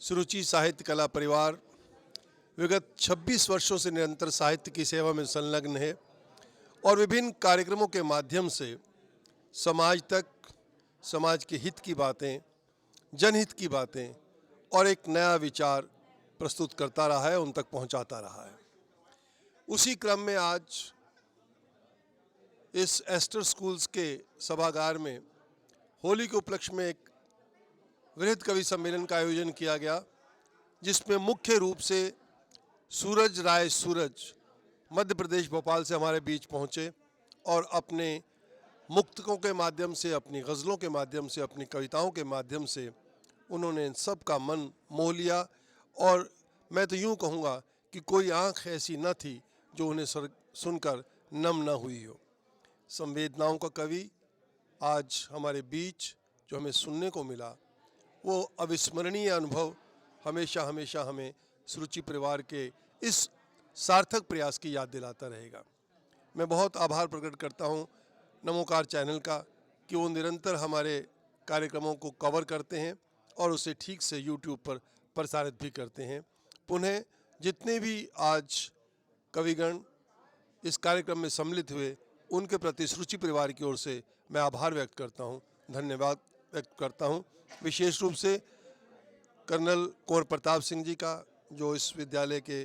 सुरुचि साहित्य कला परिवार विगत 26 वर्षों से निरंतर साहित्य की सेवा में संलग्न है और विभिन्न कार्यक्रमों के माध्यम से समाज तक समाज के हित की बातें, जनहित की बातें और एक नया विचार प्रस्तुत करता रहा है, उन तक पहुंचाता रहा है। उसी क्रम में आज इस एस्टर स्कूल्स के सभागार में होली के उपलक्ष्य में एक वृहद कवि सम्मेलन का आयोजन किया गया, जिसमें मुख्य रूप से सूरज राय सूरज मध्य प्रदेश भोपाल से हमारे बीच पहुंचे और अपने मुक्तकों के माध्यम से, अपनी गज़लों के माध्यम से, अपनी कविताओं के माध्यम से उन्होंने इन सब का मन मोह लिया। और मैं तो यूँ कहूँगा कि कोई आँख ऐसी न थी जो उन्हें सुनकर नम न हुई हो। संवेदनाओं का कवि आज हमारे बीच जो हमें सुनने को मिला, वो अविस्मरणीय अनुभव हमेशा हमेशा हमें सुरुचि परिवार के इस सार्थक प्रयास की याद दिलाता रहेगा। मैं बहुत आभार प्रकट करता हूँ नमोकार चैनल का कि वो निरंतर हमारे कार्यक्रमों को कवर करते हैं और उसे ठीक से यूट्यूब पर प्रसारित भी करते हैं। पुनः जितने भी आज कविगण इस कार्यक्रम में सम्मिलित हुए, उनके प्रति सुरुचि परिवार की ओर से मैं आभार व्यक्त करता हूँ, धन्यवाद व्यक्त करता हूँ। विशेष रूप से कर्नल कुंवर प्रताप सिंह जी का, जो इस विद्यालय के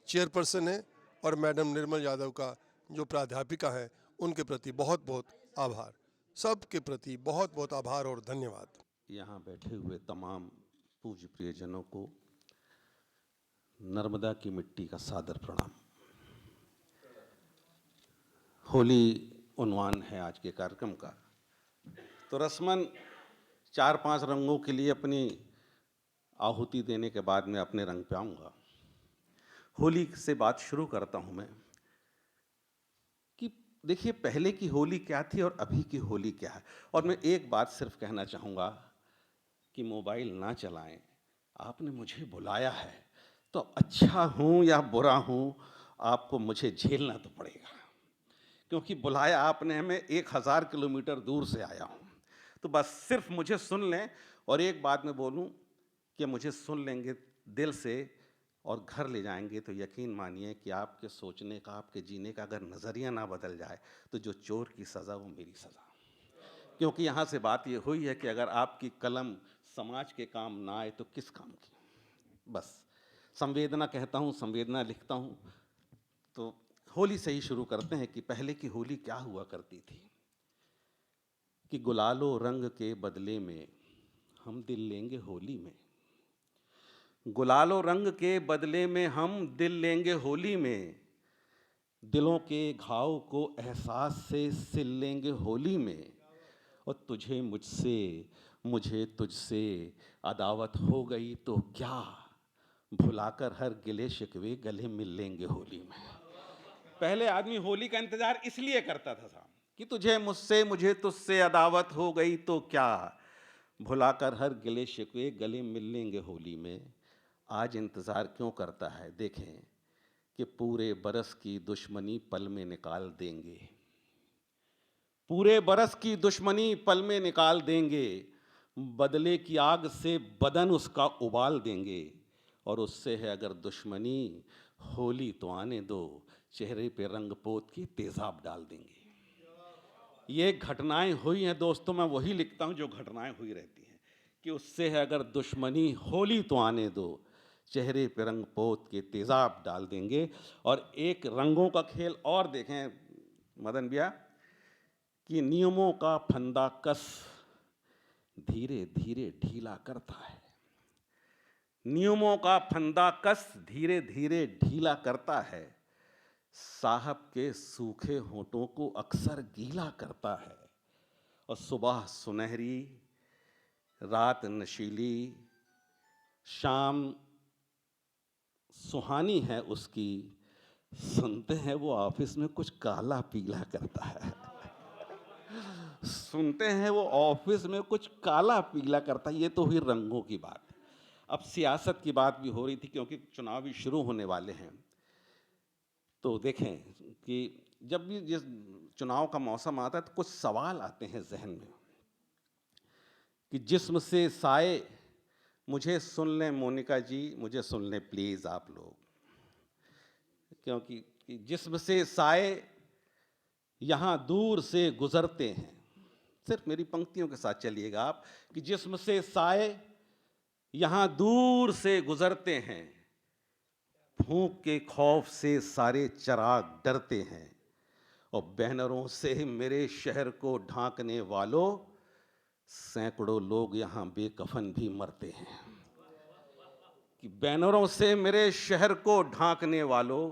चेयरपर्सन हैं, और मैडम निर्मल यादव का, जो प्राध्यापिका हैं, उनके प्रति बहुत बहुत आभार। सब के प्रति बहुत बहुत आभार और धन्यवाद। यहाँ बैठे हुए तमाम पूज्य प्रियजनों को नर्मदा की मिट्टी का सादर प्रणाम। होली उन्वान है आज के कार्यक्रम का, तो रस्मन 4-5 रंगों के लिए अपनी आहुति देने के बाद मैं अपने रंग पे आऊँगा। होली से बात शुरू करता हूँ मैं कि देखिए, पहले की होली क्या थी और अभी की होली क्या है। और मैं एक बात सिर्फ कहना चाहूँगा कि मोबाइल ना चलाएं। आपने मुझे बुलाया है तो अच्छा हूँ या बुरा हूँ, आपको मुझे झेलना तो पड़ेगा, क्योंकि बुलाया आपने, मैं 1000 किलोमीटर दूर से आया हूँ। तो बस सिर्फ मुझे सुन लें। और एक बात मैं बोलूँ कि मुझे सुन लेंगे दिल से और घर ले जाएंगे तो यकीन मानिए कि आपके सोचने का, आपके जीने का अगर नज़रिया ना बदल जाए तो जो चोर की सज़ा वो मेरी सज़ा। क्योंकि यहाँ से बात ये हुई है कि अगर आपकी कलम समाज के काम ना आए तो किस काम की। बस संवेदना कहता हूँ, संवेदना लिखता हूँ। तो होली से ही शुरू करते हैं कि पहले की होली क्या हुआ करती थी कि गुलालो रंग के बदले में हम दिल लेंगे होली में। गुलालो रंग के बदले में हम दिल लेंगे होली में। दिलों के घाव को एहसास से सिल लेंगे होली में। और तुझे मुझसे, मुझे तुझसे अदावत हो गई तो क्या, भुलाकर हर गिले शिकवे गले मिल लेंगे होली में। पहले आदमी होली का इंतजार इसलिए करता था साहब कि तुझे मुझसे, मुझे तुझसे अदावत हो गई तो क्या, भुलाकर हर गिले शिकवे गले मिल लेंगे होली में। आज इंतज़ार क्यों करता है? देखें कि पूरे बरस की दुश्मनी पल में निकाल देंगे। पूरे बरस की दुश्मनी पल में निकाल देंगे। बदले की आग से बदन उसका उबाल देंगे। और उससे है अगर दुश्मनी, होली तो आने दो, चेहरे पे रंग पोत के तेजाब डाल देंगे। ये घटनाएं हुई हैं दोस्तों, मैं वही लिखता हूँ जो घटनाएं हुई रहती हैं कि उससे है अगर दुश्मनी, होली तो आने दो, चेहरे पे रंग पोत के तेजाब डाल देंगे। और एक रंगों का खेल और देखें मदन भैया कि नियमों का फंदा कस धीरे धीरे ढीला करता है। नियमों का फंदा कस धीरे धीरे ढीला करता है। साहब के सूखे होठों को अक्सर गीला करता है। और सुबह सुनहरी, रात नशीली, शाम सुहानी है उसकी, सुनते हैं वो ऑफिस में कुछ काला पीला करता है। सुनते हैं वो ऑफिस में कुछ काला पीला करता है। ये तो हुई रंगों की बात। अब सियासत की बात भी हो रही थी क्योंकि चुनाव भी शुरू होने वाले हैं। तो देखें कि जब भी जिस चुनाव का मौसम आता है तो कुछ सवाल आते हैं जहन में कि जिस्म से साए मुझे सुन लें मोनिका जी, मुझे सुन लें प्लीज़ आप लोग, क्योंकि जिस्म से साए यहाँ दूर से गुजरते हैं। सिर्फ मेरी पंक्तियों के साथ चलिएगा आप, कि जिस्म से साए यहाँ दूर से गुजरते हैं, भूख के खौफ से सारे चिराग डरते हैं, और बैनरों से मेरे शहर को ढांकने वालों, सैकड़ों लोग यहाँ बेकफन भी मरते हैं। कि बैनरों से मेरे शहर को ढांकने वालों,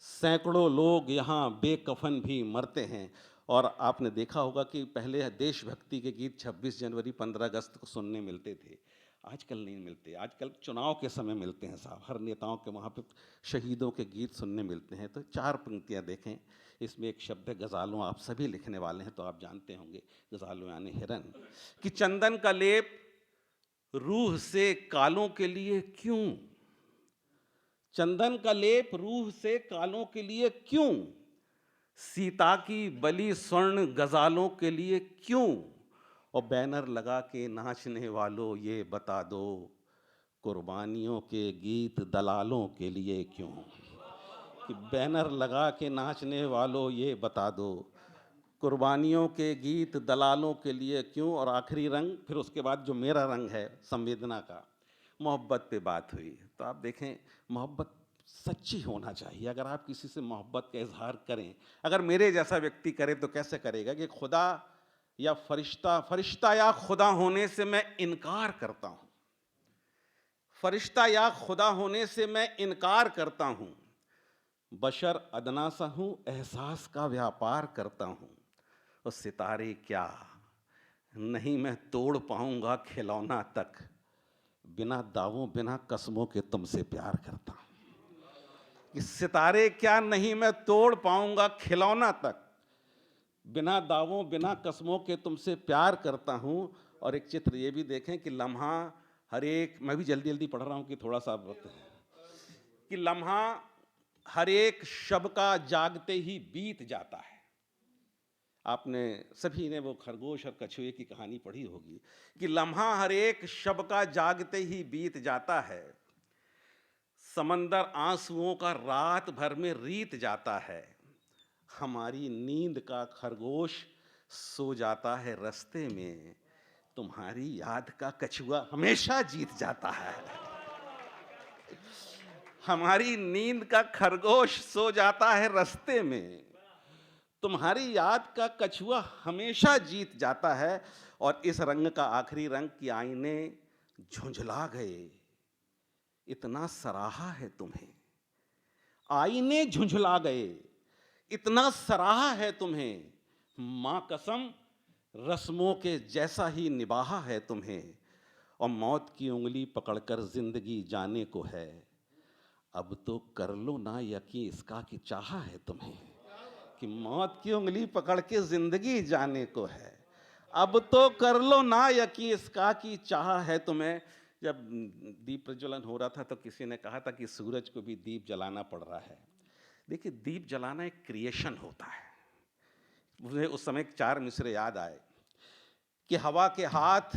सैकड़ों लोग यहाँ बेकफन भी मरते हैं। और आपने देखा होगा कि पहले देशभक्ति के गीत 26 जनवरी 15 अगस्त को सुनने मिलते थे, आजकल नहीं मिलते। आजकल चुनाव के समय मिलते हैं साहब, हर नेताओं के वहाँ पे शहीदों के गीत सुनने मिलते हैं। तो 4 पंक्तियाँ देखें, इसमें एक शब्द है गज़ालों, आप सभी लिखने वाले हैं तो आप जानते होंगे, गज़ालों यानी हिरन। कि चंदन का लेप रूह से कालों के लिए क्यों, चंदन का लेप रूह से कालों के लिए क्यों, सीता की बलि स्वर्ण गजालों के लिए क्यों, और बैनर लगा के नाचने वालों ये बता दो, कुर्बानियों के गीत दलालों के लिए क्यों। कि बैनर लगा के नाचने वालों ये बता दो, कुर्बानियों के गीत दलालों के लिए क्यों। और आखिरी रंग, फिर उसके बाद जो मेरा रंग है संवेदना का, मोहब्बत पे बात हुई। तो आप देखें, मोहब्बत सच्ची होना चाहिए। अगर आप किसी से मोहब्बत का इजहार करें, अगर मेरे जैसा व्यक्ति करे तो कैसे करेगा कि खुदा या फरिश्ता या खुदा होने से मैं इनकार करता हूँ, फरिश्ता या खुदा होने से मैं इनकार करता हूँ, बशर अदना सा हूँ, एहसास का व्यापार करता हूँ, और सितारे क्या नहीं मैं तोड़ पाऊंगा खिलौना तक, बिना दावों बिना कसमों के तुमसे प्यार करता हूं। कि सितारे क्या नहीं मैं तोड़ पाऊंगा खिलौना तक, बिना दावों बिना कसमों के तुमसे प्यार करता हूं। और एक चित्र ये भी देखें कि लम्हा हर एक, मैं भी जल्दी जल्दी पढ़ रहा हूं कि थोड़ा सा वक्त है, कि लम्हा हर एक शब का जागते ही बीत जाता है। आपने सभी ने वो खरगोश और कछुए की कहानी पढ़ी होगी कि लम्हा हर एक शब का जागते ही बीत जाता है, समंदर आंसुओं का रात भर में रीत जाता है, हमारी नींद का खरगोश सो जाता है रास्ते में, तुम्हारी याद का कछुआ हमेशा जीत जाता है। हमारी नींद का खरगोश सो जाता है रास्ते में, तुम्हारी याद का कछुआ हमेशा जीत जाता है। और इस रंग का आखिरी रंग कि आईने झुंझला गए, इतना सराहा है तुम्हें, आईने झुंझला गए, इतना सराहा है तुम्हें, माँ कसम रस्मों के जैसा ही निभाहा है तुम्हें, और मौत की उंगली पकड़कर जिंदगी जाने को है, अब तो कर लो ना यकीन इसका कि चाहा है तुम्हें। कि मौत की उंगली पकड़ के जिंदगी जाने को है, अब तो कर लो ना यकीन इसका कि चाहा है तुम्हें। जब दीप प्रज्वलन हो रहा था तो किसी ने कहा था कि सूरज को भी दीप जलाना पड़ रहा है। देखिए, दीप जलाना एक क्रिएशन होता है। मुझे उस समय 4 मिसरे याद आए कि हवा के हाथ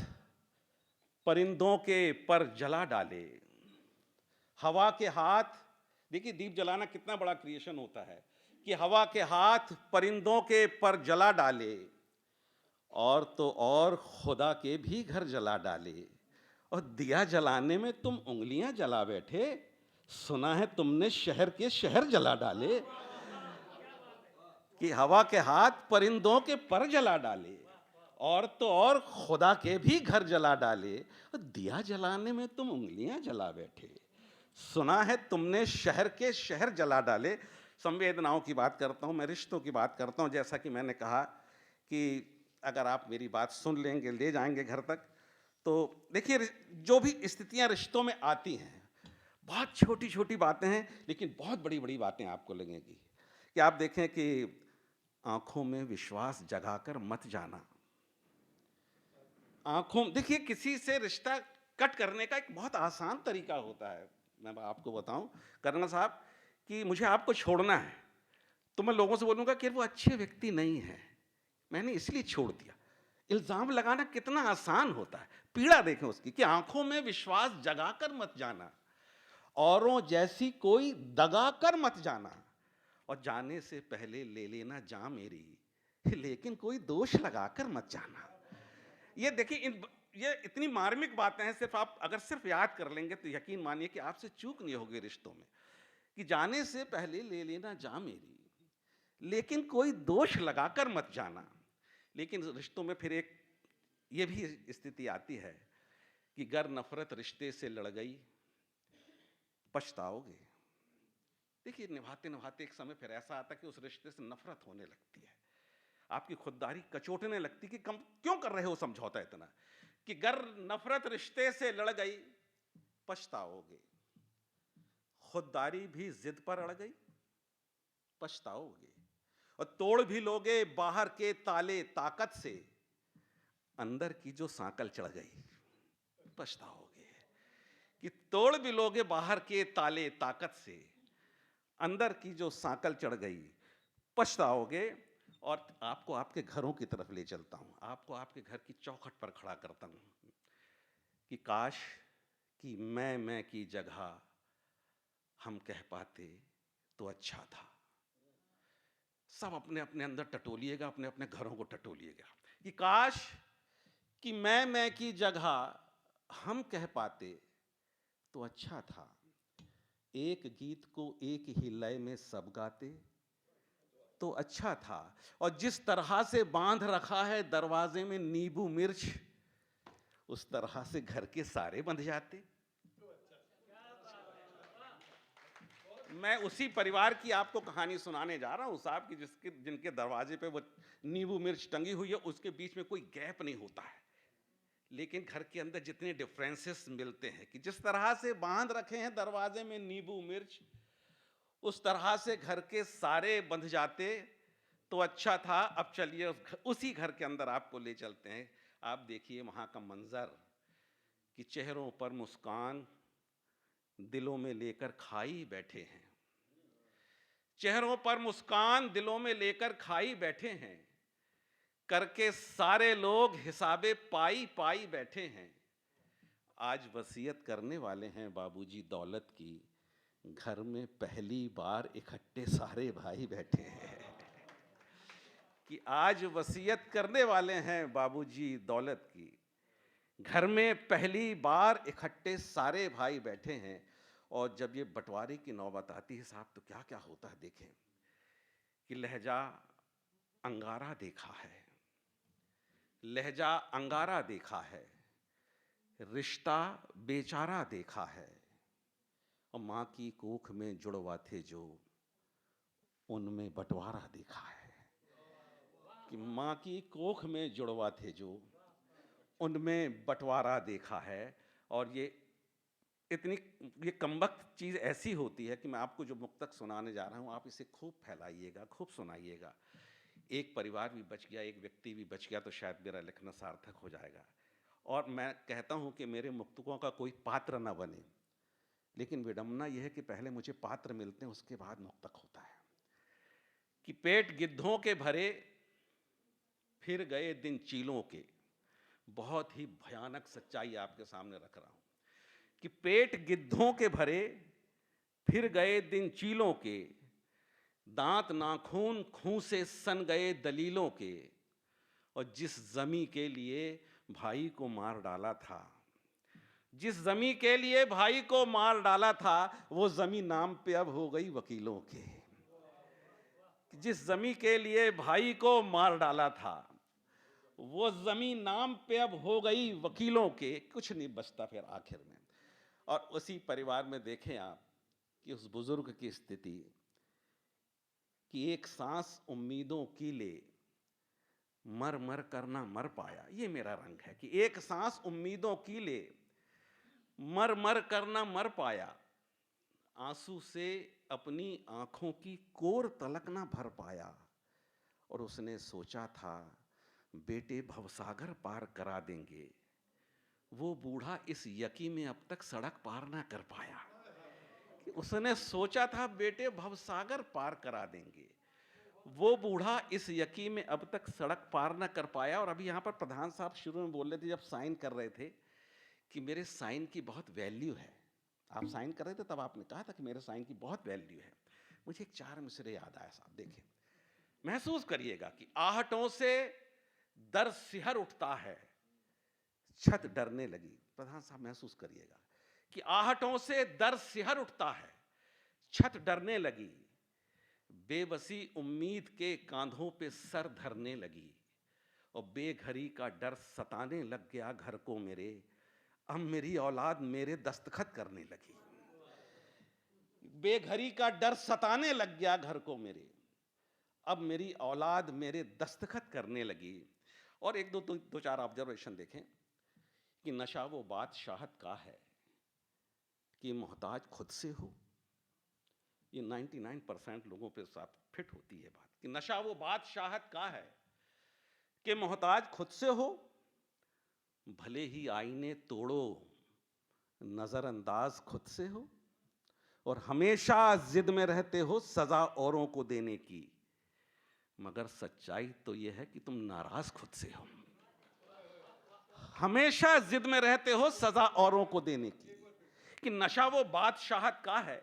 परिंदों के पर जला डाले, हवा के हाथ, देखिए दीप जलाना कितना बड़ा क्रिएशन होता है, कि हवा के हाथ परिंदों के पर जला डाले, और तो और खुदा के भी घर जला डाले, और दिया जलाने में तुम उंगलियां जला बैठे, सुना है तुमने शहर के शहर जला डाले। कि हवा के हाथ परिंदों के पर जला डाले, और तो और खुदा के भी घर जला डाले, और दिया जलाने में तुम उंगलियां जला बैठे, सुना है तुमने शहर के शहर जला डाले। संवेदनाओं की बात करता हूँ मैं, रिश्तों की बात करता हूँ। जैसा कि मैंने कहा कि अगर आप मेरी बात सुन लेंगे, ले जाएंगे घर तक, तो देखिए जो भी स्थितियां रिश्तों में आती हैं, बहुत छोटी छोटी बातें हैं लेकिन बहुत बड़ी बड़ी बातें आपको लगेंगी। कि आप देखें कि आंखों में विश्वास जगाकर मत जाना, आंखों, देखिए किसी से रिश्ता कट करने का एक बहुत आसान तरीका होता है। मैं आपको बताऊं कर्नल साहब कि मुझे आपको छोड़ना है, तो मैं लोगों से बोलूँगा कि वो अच्छे व्यक्ति नहीं है, मैंने इसलिए छोड़ दिया। इल्ज़ाम लगाना कितना आसान होता है। पीड़ा देखें उसकी कि आँखों में विश्वास जगाकर मत जाना, औरों जैसी कोई दगा कर मत जाना, और जाने से पहले ले लेना जान मेरी, लेकिन कोई दोष लगाकर मत जाना। ये देखिए, ये इतनी मार्मिक बातें हैं, सिर्फ आप अगर सिर्फ याद कर लेंगे तो यकीन मानिए कि आपसे चूक नहीं होगी रिश्तों में, कि जाने से पहले ले लेना जान मेरी, लेकिन कोई दोष लगाकर मत जाना। लेकिन रिश्तों में फिर एक ये भी स्थिति आती है कि गर नफरत रिश्ते से लड़ गई पछताओगे। देखिए, निभाते निभाते एक समय फिर ऐसा आता कि उस रिश्ते से नफरत होने लगती है, आपकी खुददारी कचोटने लगती कि कम क्यों कर रहे हो समझौता इतना, कि गर नफरत रिश्ते से लड़ गई पछताओगे, खुददारी भी जिद पर अड़ गई पछताओगे, और तोड़ भी लोगे बाहर के ताले ताकत से, अंदर की जो सांकल चढ़ गई पछताओगे। कि तोड़ भी लोगे बाहर के ताले ताकत से, अंदर की जो सांकल चढ़ गई पछताओगे। और आपको आपके घरों की तरफ ले चलता हूं, आपको आपके घर की चौखट पर खड़ा करता हूं कि काश कि मैं की जगह हम कह पाते तो अच्छा था। सब अपने अपने अंदर टटोलिएगा, अपने अपने घरों को टटोलिएगा कि काश कि मैं की जगह हम कह पाते तो अच्छा था। एक गीत को एक ही लय में सब गाते तो अच्छा था। और जिस तरह से बांध रखा है दरवाजे में नींबू मिर्च, उस तरह से घर के सारे बंध जाते। मैं उसी परिवार की आपको कहानी सुनाने जा रहा हूं साहब, कि जिनके दरवाजे पे वो नींबू मिर्च टंगी हुई है, उसके बीच में कोई गैप नहीं होता है, लेकिन घर के अंदर जितने डिफरेंसेस मिलते हैं, कि जिस तरह से बांध रखे हैं दरवाजे में नींबू मिर्च, उस तरह से घर के सारे बंध जाते तो अच्छा था। अब चलिए उसी घर के अंदर आपको ले चलते हैं। आप देखिए वहां का मंजर कि चेहरों पर मुस्कान दिलों में लेकर खाई बैठे हैं, चेहरों पर मुस्कान दिलों में लेकर खाई बैठे हैं, करके सारे लोग हिसाबे पाई पाई बैठे हैं। आज वसीयत करने वाले हैं बाबूजी दौलत की, घर में पहली बार इकट्ठे सारे भाई बैठे हैं। कि आज वसीयत करने वाले हैं बाबूजी दौलत की, घर में पहली बार इकट्ठे सारे भाई बैठे हैं। और जब ये बंटवारे की नौबत आती है साहब, तो क्या क्या होता है देखें। कि लहजा अंगारा देखा है, लहजा अंगारा देखा है, रिश्ता बेचारा देखा है, और माँ की कोख में जुड़वा थे जो, उनमें बंटवारा देखा है। कि माँ की कोख में जुड़वा थे जो, उनमें बंटवारा देखा है। और ये कमबख्त चीज़ ऐसी होती है कि मैं आपको जो मुक्तक सुनाने जा रहा हूँ, आप इसे खूब फैलाइएगा, खूब सुनाइएगा। एक परिवार भी बच गया, एक व्यक्ति भी बच गया, तो शायद मेरा लिखना सार्थक हो जाएगा। और मैं कहता हूँ कि मेरे मुक्तकों का कोई पात्र ना बने, लेकिन विडंबना यह है कि पहले मुझे पात्र मिलते हैं, उसके बाद मुक्तक होता है। कि पेट गिद्धों के भरे फिर गए दिन चीलों के, बहुत ही भयानक सच्चाई आपके सामने रख रहा हूं। कि पेट गिद्धों के भरे फिर गए दिन चीलों के, दांत नाखून खूं से सन गए दलीलों के, और जिस जमी के लिए भाई को मार डाला था, जिस जमी के लिए भाई को मार डाला था, वो जमी नाम पे अब हो गई वकीलों के। जिस जमी के लिए भाई को मार डाला था, वो जमीन नाम पे अब हो गई वकीलों के। कुछ नहीं बचता फिर आखिर में। और उसी परिवार में देखें आप कि उस बुजुर्ग की स्थिति, कि एक सांस उम्मीदों की ले, मर मर करना मर पाया। ये मेरा रंग है कि एक सांस उम्मीदों की ले, मर मर करना मर पाया, आंसू से अपनी आंखों की कोर तलक ना भर पाया। और उसने सोचा था बेटे भवसागर पार करा देंगे, वो बूढ़ा इस यकी में अब तक सड़क पार ना कर पाया। कि उसने सोचा था बेटे भवसागर पार करा देंगे, वो बूढ़ा इस यकी में अब तक सड़क पार न कर पाया। और अभी यहाँ पर प्रधान साहब शुरू में बोल रहे थे, जब साइन कर रहे थे, कि मेरे साइन की बहुत वैल्यू है। आप साइन कर रहे थे तब आपने कहा था कि मेरे साइन की बहुत वैल्यू है। मुझे एक 4 मिसरे याद आया साहब, देखिए, महसूस करिएगा कि आहटों से दर सिहर उठता है, छत डरने लगी। प्रधान साहब महसूस करिएगा कि आहटों से दर सिहर उठता है, छत डरने लगी, बेबसी उम्मीद के कांधों पे सर धरने लगी, और बेघरी का डर सताने लग गया घर को मेरे, अब मेरी औलाद मेरे दस्तखत करने लगी। बेघरी का डर सताने लग गया घर को मेरे, अब मेरी औलाद मेरे दस्तखत करने लगी। और एक दो चार ऑब्जर्वेशन देखें कि नशा वो बादशाहत का है कि मोहताज खुद से हो। ये 99% लोगों पे साथ फिट होती है बात कि नशा वो बादशाहत का है कि मोहताज खुद से हो, भले ही आईने तोड़ो, नजरअंदाज खुद से हो, और हमेशा जिद में रहते हो सजा औरों को देने की, मगर सच्चाई तो यह है कि तुम नाराज खुद से हो। हमेशा जिद में रहते हो सजा औरों को देने की, कि नशा वो बादशाहत का है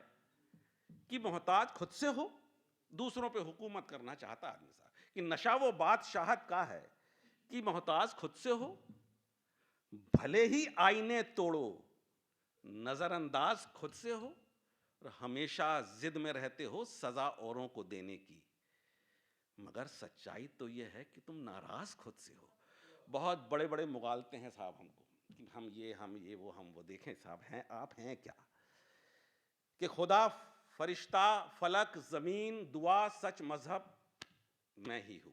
कि मोहताज खुद से हो, दूसरों पे हुकूमत करना चाहता आदमी साहब, कि नशा वो बादशाहत का है कि मोहताज खुद से हो, भले ही आईने तोड़ो, नजरअंदाज खुद से हो, और हमेशा जिद में रहते हो सजा औरों को देने की, मगर सच्चाई तो यह है कि तुम नाराज खुद से हो। बहुत बड़े बड़े मुगालते हैं साहब हमको कि हम ये वो देखें साहब, हैं आप हैं क्या, कि खुदा फरिश्ता फलक जमीन दुआ सच मजहब मैं ही हूं।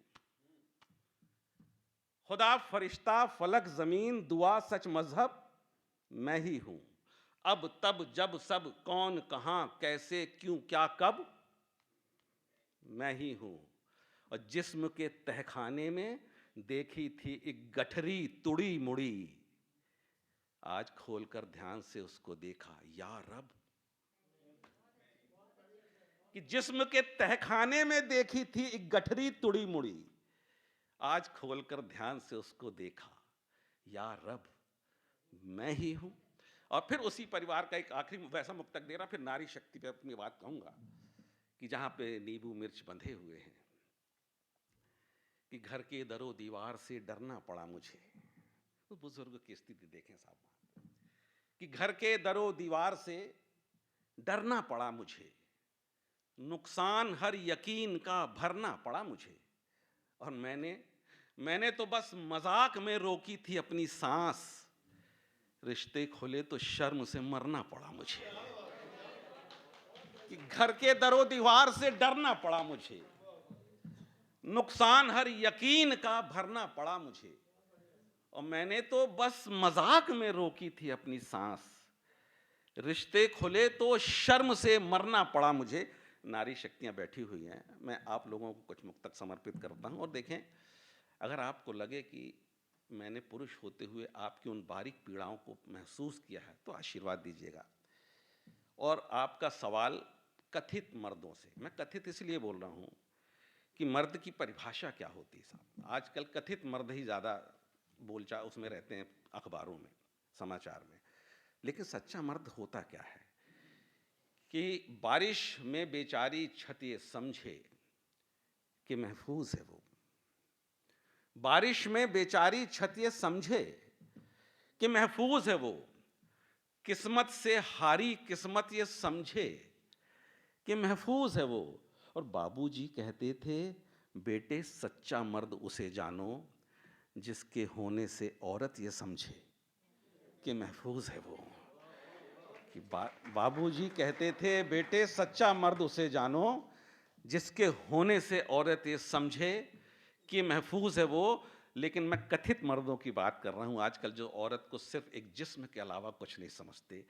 खुदा फरिश्ता फलक जमीन दुआ सच मजहब मैं ही हूं, अब तब जब सब कौन कहां कैसे क्यों क्या कब मैं ही हूं। और जिस्म के तहखाने में देखी थी एक गठरी तुड़ी मुड़ी, आज खोलकर ध्यान से उसको देखा या रब, कि जिस्म के तहखाने में देखी थी एक गठरी तुड़ी मुड़ी, आज खोलकर ध्यान से उसको देखा या रब मैं ही हूं। और फिर उसी परिवार का एक आखिरी वैसा मुक्तक दे रहा, फिर नारी शक्ति पे अपनी बात कहूंगा, कि जहां पे नींबू मिर्च बंधे हुए हैं, कि घर के दरो दीवार से डरना पड़ा मुझे। तो बुजुर्ग की स्थिति देखें साहब, कि घर के दरो दीवार से डरना पड़ा मुझे, नुकसान हर यकीन का भरना पड़ा मुझे, और मैंने तो बस मजाक में रोकी थी अपनी सांस, रिश्ते खुले तो शर्म से मरना पड़ा मुझे, कि घर के दरो दीवार से डरना पड़ा मुझे, नुकसान हर यकीन का भरना पड़ा मुझे, और मैंने तो बस मजाक में रोकी थी अपनी सांस, रिश्ते खुले तो शर्म से मरना पड़ा मुझे। नारी शक्तियां बैठी हुई हैं, मैं आप लोगों को कुछ मुक्तक समर्पित करता हूं। और देखें, अगर आपको लगे कि मैंने पुरुष होते हुए आपकी उन बारीक पीड़ाओं को महसूस किया है तो आशीर्वाद दीजिएगा। और आपका सवाल कथित मर्दों से, मैं कथित इसलिए बोल रहा हूं कि मर्द की परिभाषा क्या होती है साहब। आजकल कथित मर्द ही ज़्यादा बोलचाल उसमें रहते हैं, अखबारों में, समाचार में, लेकिन सच्चा मर्द होता क्या है, कि बारिश में बेचारी छत ये समझे कि महफूज है वो, बारिश में बेचारी छत ये समझे कि महफूज है वो, किस्मत से हारी किस्मत ये समझे कि महफूज है वो। और बाबूजी कहते थे, बेटे सच्चा मर्द उसे जानो जिसके होने से औरत ये समझे कि महफूज है वो, कि बाबूजी कहते थे, बेटे सच्चा मर्द उसे जानो जिसके होने से औरत ये समझे कि महफूज है वो। लेकिन मैं कथित मर्दों की बात कर रहा हूं, आजकल जो औरत को सिर्फ एक जिस्म के अलावा कुछ नहीं समझते,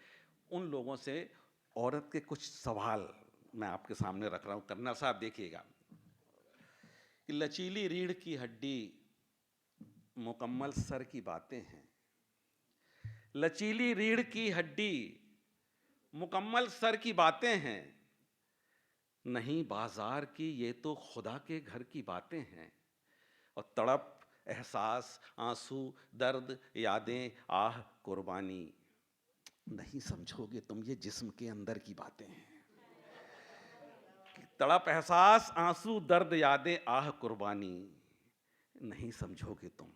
उन लोगों से औरत के कुछ सवाल मैं आपके सामने रख रहा हूं। कर्नल साहब देखिएगा, कि लचीली रीढ़ की हड्डी मुकम्मल सर की बातें हैं, लचीली रीढ़ की हड्डी मुकम्मल सर की बातें हैं, नहीं बाजार की, ये तो खुदा के घर की बातें हैं। और तड़प, एहसास, आंसू, दर्द, यादें, आह, कुर्बानी, नहीं समझोगे तुम, ये जिस्म के अंदर की बातें हैं। तड़प, एहसास, आंसू, दर्द, यादें, आह, कुर्बानी, नहीं समझोगे तुम,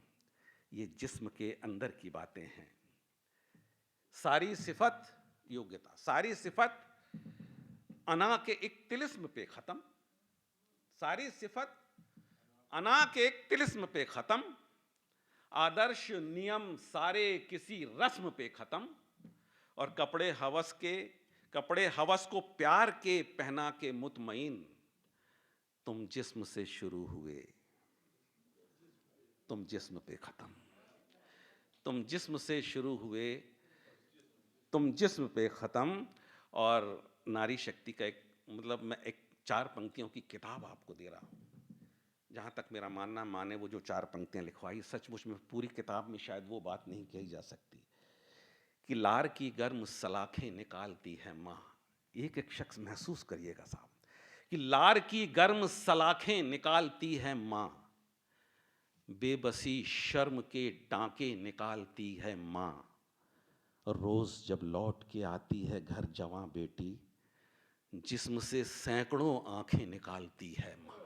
ये जिस्म के अंदर की बातें हैं। सारी सिफत, योग्यता, सारी सिफत अना के एक तिलिस्म पे खत्म, सारी सिफत अना के एक तिलिस्म पे खत्म, आदर्श नियम सारे किसी रस्म पे खत्म, और कपड़े हवस को प्यार के पहना के मुतमईन, तुम जिस्म से शुरू हुए, तुम जिस्म पे खत्म, तुम जिस्म से शुरू हुए, तुम जिस्म पे खत्म। और नारी शक्ति का एक मतलब, मैं एक 4 पंक्तियों की किताब आपको दे रहा हूं। जहाँ तक मेरा मानना माने, वो जो 4 पंक्तियाँ लिखवाई, सचमुच में पूरी किताब में शायद वो बात नहीं कही जा सकती कि लार की गर्म सलाखें निकालती है माँ। एक एक शख्स महसूस करिएगा साहब, कि लार की गर्म सलाखें निकालती है माँ, बेबसी शर्म के टांके निकालती है माँ, और रोज जब लौट के आती है घर जवां बेटी, जिस्म से सैकड़ों आंखें निकालती है माँ।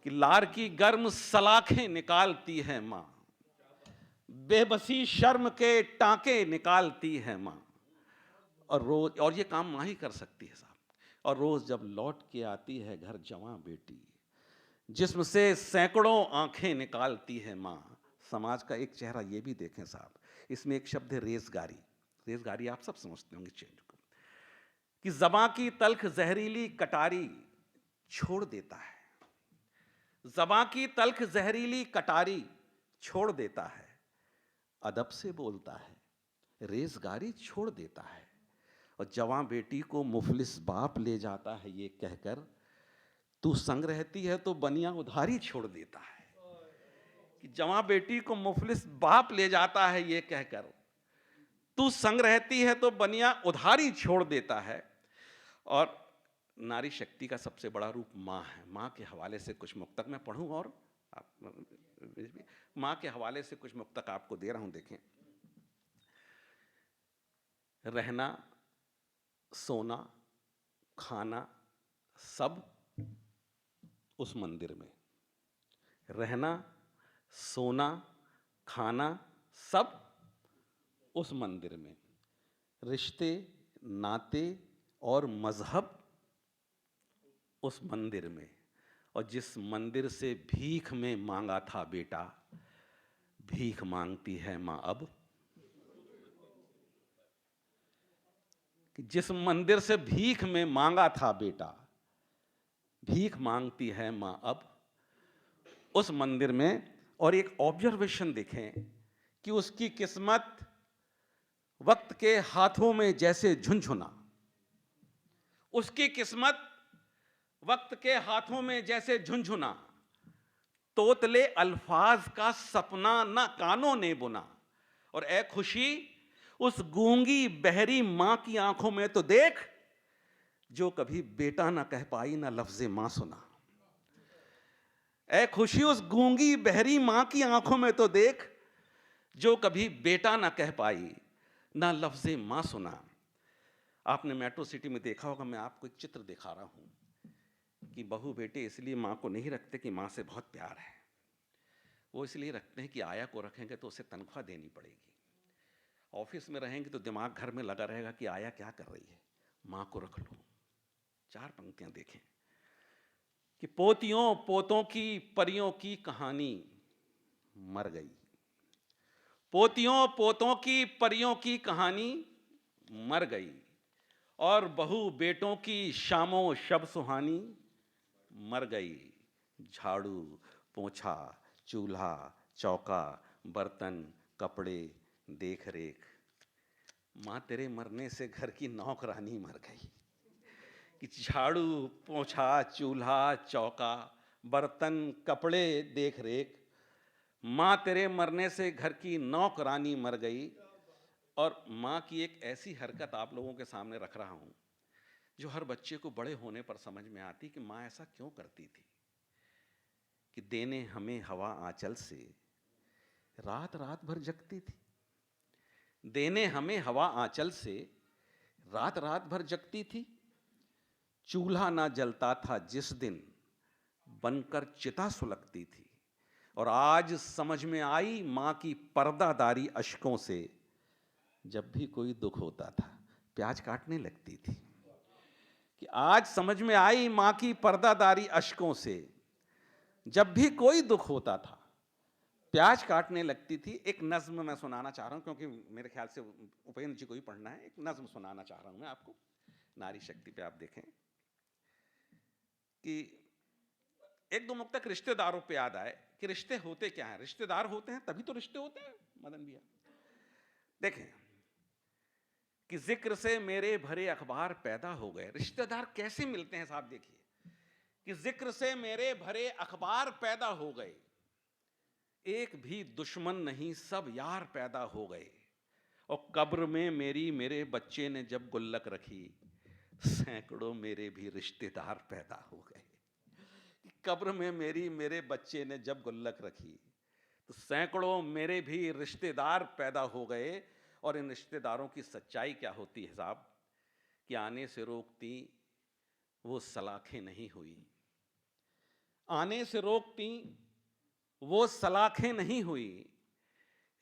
कि लार की गर्म सलाखें निकालती है माँ, बेबसी शर्म के टांके निकालती है माँ, और रोज, और ये काम माँ ही कर सकती है साहब, और रोज जब लौट के आती है घर जवां बेटी, जिस्म से सैकड़ों आंखें निकालती है माँ। समाज का एक चेहरा ये भी देखें साहब, इसमें एक शब्द है रेज़गारी। रेज़गारी आप सब समझते होंगे चेंज को, कि ज़बां की तल्ख जहरीली कटारी छोड़ देता है, ज़बां की तल्ख जहरीली कटारी छोड़ देता है, अदब से बोलता है, रेज़गारी छोड़ देता है, और जवां बेटी को मुफलिस बाप ले जाता है ये कहकर, तू संग रहती है तो बनिया उधारी छोड़ देता है। कि जवां बेटी को मुफलिस बाप ले जाता है ये कहकर, तू संग रहती है तो बनिया उधारी छोड़ देता है। और नारी शक्ति का सबसे बड़ा रूप माँ है। माँ के हवाले से कुछ मुक्तक मैं पढ़ूं, और माँ के हवाले से कुछ मुक्तक आपको दे रहा हूं, देखें। रहना, सोना, खाना सब उस मंदिर में, रहना, सोना, खाना सब उस मंदिर में, रिश्ते, नाते और मजहब उस मंदिर में, और जिस मंदिर से भीख में मांगा था बेटा, भीख मांगती है माँ अब। कि जिस मंदिर से भीख में मांगा था बेटा, भीख मांगती है माँ अब उस मंदिर में। और एक ऑब्जर्वेशन देखें कि उसकी किस्मत वक्त के हाथों में जैसे झुनझुना, उसकी किस्मत वक्त के हाथों में जैसे झुनझुना, तोतले अल्फाज का सपना ना कानों ने बुना, और ए खुशी उस गूंगी बहरी मां की आंखों में तो देख, जो कभी बेटा ना कह पाई ना लफ्ज़े मां सुना। ए खुशी उस गूंगी बहरी मां की आंखों में तो देख, जो कभी बेटा ना कह पाई ना लफ्ज़े मां सुना। आपने मेट्रो सिटी में देखा होगा, मैं आपको एक चित्र दिखा रहा हूं कि बहू बेटे इसलिए मां को नहीं रखते कि मां से बहुत प्यार है, वो इसलिए रखते हैं कि आया को रखेंगे तो उसे तनख्वाह देनी पड़ेगी, ऑफिस में रहेंगे तो दिमाग घर में लगा रहेगा कि आया क्या कर रही है, मां को रख लो। 4 पंक्तियां देखें कि पोतियों पोतों की परियों की कहानी मर गई, पोतियों पोतों की परियों की कहानी मर गई, और बहू बेटों की शामों शब सुहानी मर गई। झाड़ू, पोंछा, चूल्हा, चौका, बर्तन, कपड़े, देख रेख, माँ तेरे मरने से घर की नौकरानी मर गई। कि झाड़ू, पोंछा, चूल्हा, चौका, बर्तन, कपड़े, देख रेख, माँ तेरे मरने से घर की नौकरानी मर गई। और माँ की एक ऐसी हरकत आप लोगों के सामने रख रहा हूँ जो हर बच्चे को बड़े होने पर समझ में आती कि माँ ऐसा क्यों करती थी कि देने हमें हवा आंचल से रात रात भर जगती थी, देने हमें हवा आंचल से रात रात भर जगती थी। चूल्हा ना जलता था जिस दिन बनकर चिता सुलगती थी। और आज समझ में आई माँ की पर्दादारी अश्कों से, जब भी कोई दुख होता था प्याज काटने लगती थी। कि आज समझ में आई माँ की पर्दादारी अश्कों से, जब भी कोई दुख होता था प्याज काटने लगती थी। एक नज्म मैं सुनाना चाह रहा हूँ, क्योंकि मेरे ख्याल से उपेंद्र जी को ही पढ़ना है। एक नज्म सुनाना चाह रहा हूँ मैं आपको, नारी शक्ति पे आप देखें कि एक दो मुक्तक रिश्तेदारों पे याद आए कि रिश्ते होते क्या हैं। रिश्तेदार होते हैं तभी तो रिश्ते होते हैं मदन भैया। देखें कि जिक्र से मेरे भरे अखबार पैदा हो गए। रिश्तेदार कैसे मिलते हैं साहब, देखिए कि जिक्र से मेरे भरे अखबार पैदा हो गए, एक भी दुश्मन नहीं सब यार पैदा हो गए। और कब्र में मेरे बच्चे ने जब गुल्लक रखी, सैकड़ों मेरे भी रिश्तेदार पैदा हो गए। कब्र में मेरे बच्चे ने जब गुल्लक रखी तो सैकड़ों मेरे भी रिश्तेदार पैदा हो गए। और इन रिश्तेदारों की सच्चाई क्या होती है साहब, कि आने से रोकती वो सलाखें नहीं हुई, आने से रोकती वो सलाखें नहीं हुई,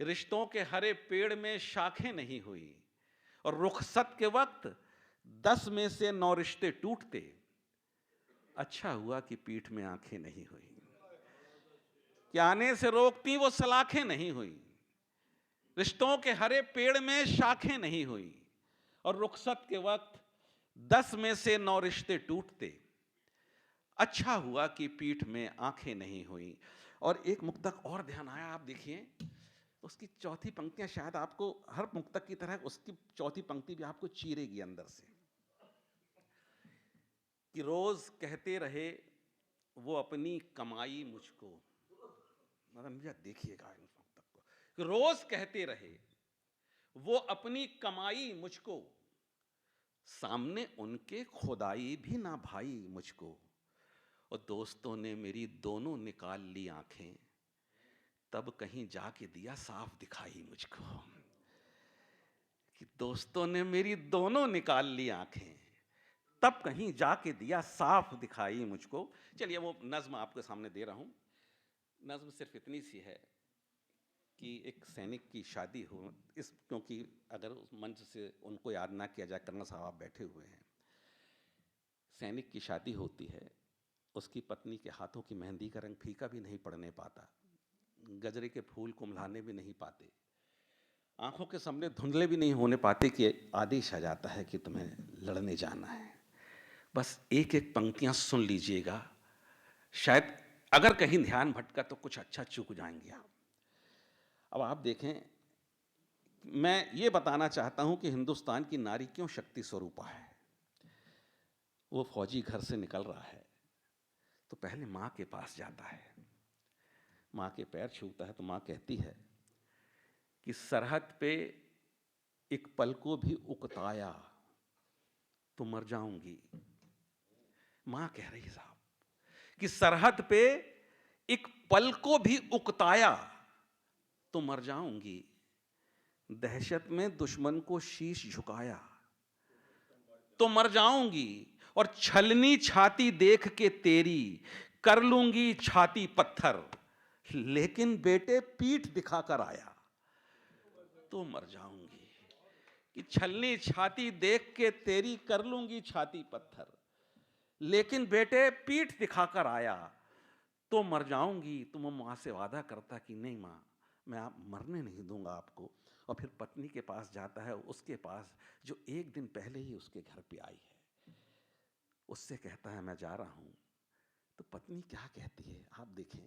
रिश्तों के हरे पेड़ में शाखें नहीं हुई। और रुखसत के वक्त 10 में से 9 रिश्ते टूटते, अच्छा हुआ कि पीठ में आंखें नहीं हुई। कि आने से रोकती वो सलाखें नहीं हुई, रिश्तों के हरे पेड़ में शाखें नहीं हुई। और रुखसत के वक्त 10 में से 9 रिश्ते टूटते, अच्छा हुआ कि पीठ में आंखें नहीं हुई। और एक मुक्तक और ध्यान आया, आप देखिए उसकी चौथी पंक्तियां शायद आपको हर मुक्तक की तरह उसकी चौथी पंक्ति भी आपको चीरेगी अंदर से। कि रोज कहते रहे वो अपनी कमाई मुझको। मदन भैया देखिएगा इन मुक्तक को, कि रोज कहते रहे वो अपनी कमाई मुझको, सामने उनके खुदाई भी ना भाई मुझको। और दोस्तों ने मेरी दोनों निकाल ली आंखें, तब कहीं जाके दिया साफ दिखाई मुझको। कि दोस्तों ने मेरी दोनों निकाल ली आंखें, तब कहीं जाके दिया साफ दिखाई मुझको। चलिए वो नज्म आपके सामने दे रहा हूं। नज्म सिर्फ इतनी सी है कि एक सैनिक की शादी हो, इस क्योंकि अगर उस मंच से उनको याद ना किया जाए, कर्नल साहब आप बैठे हुए हैं, सैनिक की शादी होती है, उसकी पत्नी के हाथों की मेहंदी का रंग फीका भी नहीं पड़ने पाता, गजरे के फूल कुम्हलाने भी नहीं पाते, आंखों के सामने धुंधले भी नहीं होने पाते कि आदेश आ जाता है कि तुम्हें लड़ने जाना है। बस एक एक पंक्तियां सुन लीजिएगा, शायद अगर कहीं ध्यान भटका तो कुछ अच्छा चूक जाएंगे आप। अब आप देखें, मैं ये बताना चाहता हूं कि हिंदुस्तान की नारी क्यों शक्ति स्वरूपा है। वो फौजी घर से निकल रहा है तो पहले माँ के पास जाता है, माँ के पैर छूता है तो माँ कहती है कि सरहद पे एक पल को भी उकताया तो मर जाऊंगी। माँ कह रही साहब कि सरहद पे एक पल को भी उकताया तो मर जाऊंगी, दहशत में दुश्मन को शीश झुकाया तो मर जाऊंगी, और छलनी छाती देख के तेरी कर लूंगी छाती पत्थर, लेकिन बेटे पीठ दिखाकर आया तो मर जाऊंगी। कि छलनी छाती देख के तेरी कर लूंगी छाती पत्थर, लेकिन बेटे पीठ दिखाकर आया तो मर जाऊंगी। तो वो माँ से वादा करता कि नहीं माँ, मैं आप मरने नहीं दूंगा आपको। और फिर पत्नी के पास जाता है, उसके पास जो एक दिन पहले ही उसके घर पे आई है, उससे कहता है मैं जा रहा हूं। तो पत्नी क्या कहती है आप देखें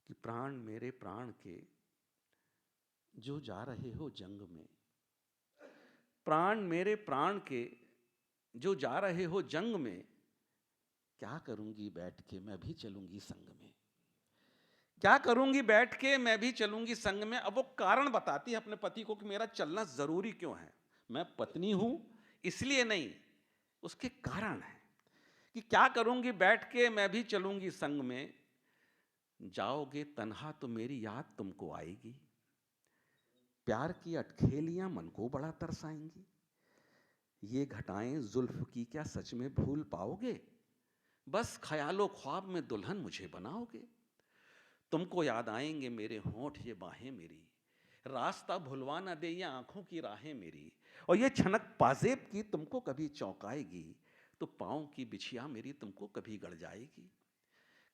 कि प्राण मेरे प्राण के जो जा रहे हो जंग में, प्राण मेरे प्राण के जो जा रहे हो जंग में, क्या करूंगी बैठ के मैं भी चलूंगी संग में, क्या करूंगी बैठ के मैं भी चलूंगी संग में। अब वो कारण बताती है अपने पति को कि मेरा चलना जरूरी क्यों है। मैं पत्नी हूं इसलिए नहीं, उसके कारण हैं कि क्या करूंगी बैठ के मैं भी चलूंगी संग में, जाओगे तन्हा तो मेरी याद तुमको आएगी, प्यार की अटखेलियां मन को बड़ा तरसाएंगी, ये घटाएं जुल्फ की क्या सच में भूल पाओगे, बस ख्यालो ख्वाब में दुल्हन मुझे बनाओगे, तुमको याद आएंगे मेरे होंठ ये बाहें मेरी, रास्ता भुलवा ना दे ये आंखों की राहें मेरी, और ये छनक पाजेब की तुमको कभी चौंकाएगी, तो पाँव की बिछिया मेरी तुमको कभी गड़ जाएगी,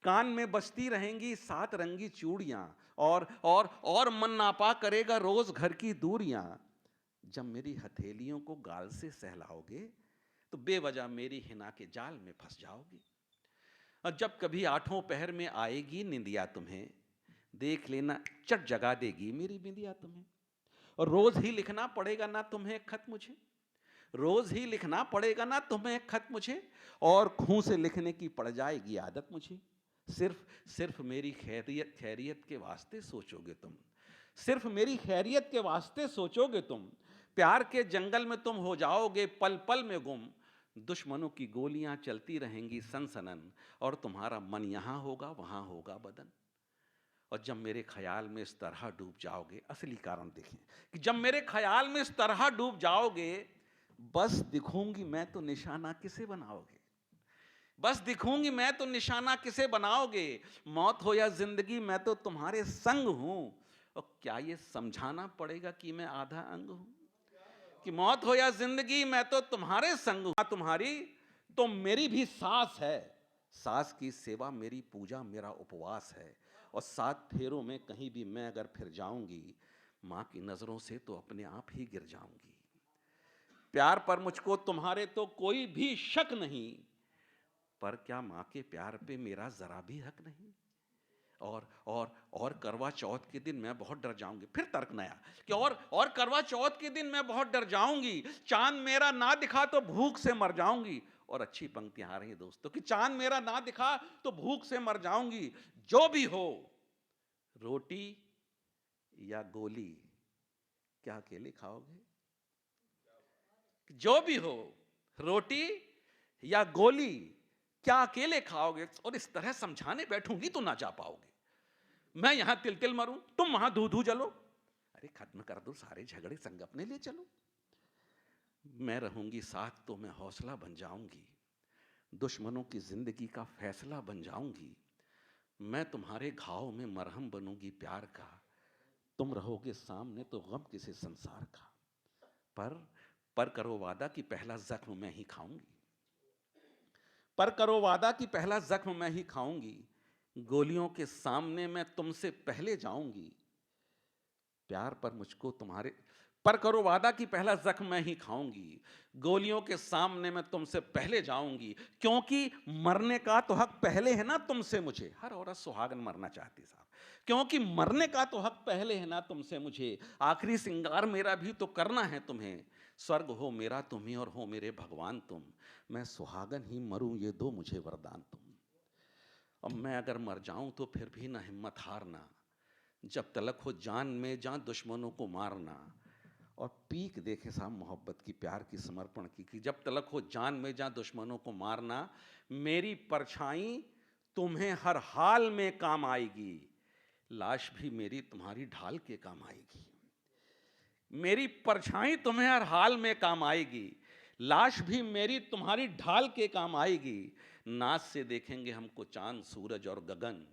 कान में बजती रहेंगी सात रंगी चूड़ियां, और मन नापा करेगा रोज घर की दूरियां, जब मेरी हथेलियों को गाल से सहलाओगे तो बेवजह मेरी हिना के जाल में फंस जाओगी, और जब कभी आठों पहर में आएगी निंदिया तुम्हें, देख लेना चट जगा देगी मेरी बिंदिया तुम्हें, और रोज ही लिखना पड़ेगा ना तुम्हें एक खत मुझे, रोज ही लिखना पड़ेगा ना तुम्हें एक खत मुझे, और खून से लिखने की पड़ जाएगी आदत मुझे, सिर्फ सिर्फ मेरी खैरियत खैरियत के वास्ते सोचोगे तुम, सिर्फ मेरी खैरियत के वास्ते सोचोगे तुम, प्यार के जंगल में तुम हो जाओगे पल पल में गुम, दुश्मनों की गोलियां चलती रहेंगी सनसनन, और तुम्हारा मन यहां होगा वहां होगा बदन, और जब मेरे ख्याल में इस तरह डूब जाओगे, असली कारण देखें कि जब मेरे ख्याल में इस तरह डूब जाओगे, बस दिखूंगी मैं तो निशाना किसे बनाओगे, बस दिखूंगी मैं तो निशाना किसे बनाओगे, मौत हो या जिंदगी मैं तो तुम्हारे संग हूं, और क्या ये समझाना पड़ेगा कि मैं आधा अंग हूं, कि मौत हो या जिंदगी मैं तो तुम्हारे संग हूं, तुम्हारी तो मेरी भी सांस है, सांस की सेवा मेरी पूजा मेरा उपवास है, और सात फेरों में कहीं भी मैं अगर फिर जाऊंगी, मां की नजरों से तो अपने आप ही गिर जाऊंगी, प्यार पर मुझको तुम्हारे तो कोई भी शक नहीं, पर क्या मां के प्यार पे मेरा जरा भी हक नहीं, और करवा चौथ के दिन मैं बहुत डर जाऊंगी, फिर तर्क नया कि और करवा चौथ के दिन मैं बहुत डर जाऊंगी, चांद मेरा ना दिखा तो भूख से मर जाऊंगी, और अच्छी पंक्तियां आ रही हैं दोस्तों कि चांद मेरा ना दिखा तो भूख से मर जाऊंगी, जो भी हो रोटी या गोली क्या अकेले खाओगे, जो भी हो रोटी या गोली क्या अकेले खाओगे, और इस तरह समझाने बैठूंगी तो ना जा पाओगे, मैं यहां तिल तिल मरूं तुम वहां धू धू जलो, अरे खत्म कर दो सारे झगड़े संग अपने ले चलो, मैं रहूंगी साथ तो मैं हौसला बन जाऊंगी, दुश्मनों की जिंदगी का फैसला बन जाऊंगी, मैं तुम्हारे घाव में मरहम बनूंगी प्यार का, तुम रहोगे सामने तो गम किसे संसार का, पर करो वादा कि पहला जख्म मैं ही खाऊंगी, पर करो वादा कि पहला जख्म मैं ही खाऊंगी, गोलियों के सामने मैं तुमसे पहले जाऊंगी, प्यार पर मुझको तुम्हारे पर करो वादा कि पहला जख्म मैं ही खाऊंगी, गोलियों के सामने मैं तुमसे पहले जाऊंगी, क्योंकि मरने का तो हक पहले है ना तुमसे मुझे, हर औरत सुहागन मरना चाहती साहब, क्योंकि मरने का तो हक पहले है ना तुमसे मुझे, आखिरी सिंगार मेरा भी तो करना है तुम्हें, स्वर्ग हो मेरा तुम ही और हो मेरे भगवान तुम, मैं सुहागन ही मरूं ये दो मुझे वरदान तुम, और मैं अगर मर जाऊं तो फिर भी ना हिम्मत हारना, जब तलक हो जान में जान दुश्मनों को मारना, और पीक देखे साहब मोहब्बत की प्यार की समर्पण की कि जब तलक हो जान में जान दुश्मनों को मारना, मेरी परछाई तुम्हें हर हाल में काम आएगी, लाश भी मेरी तुम्हारी ढाल के काम आएगी, मेरी परछाई तुम्हें हर हाल में काम आएगी, लाश भी मेरी तुम्हारी ढाल के काम आएगी, नाच से देखेंगे हमको चांद सूरज और गगन,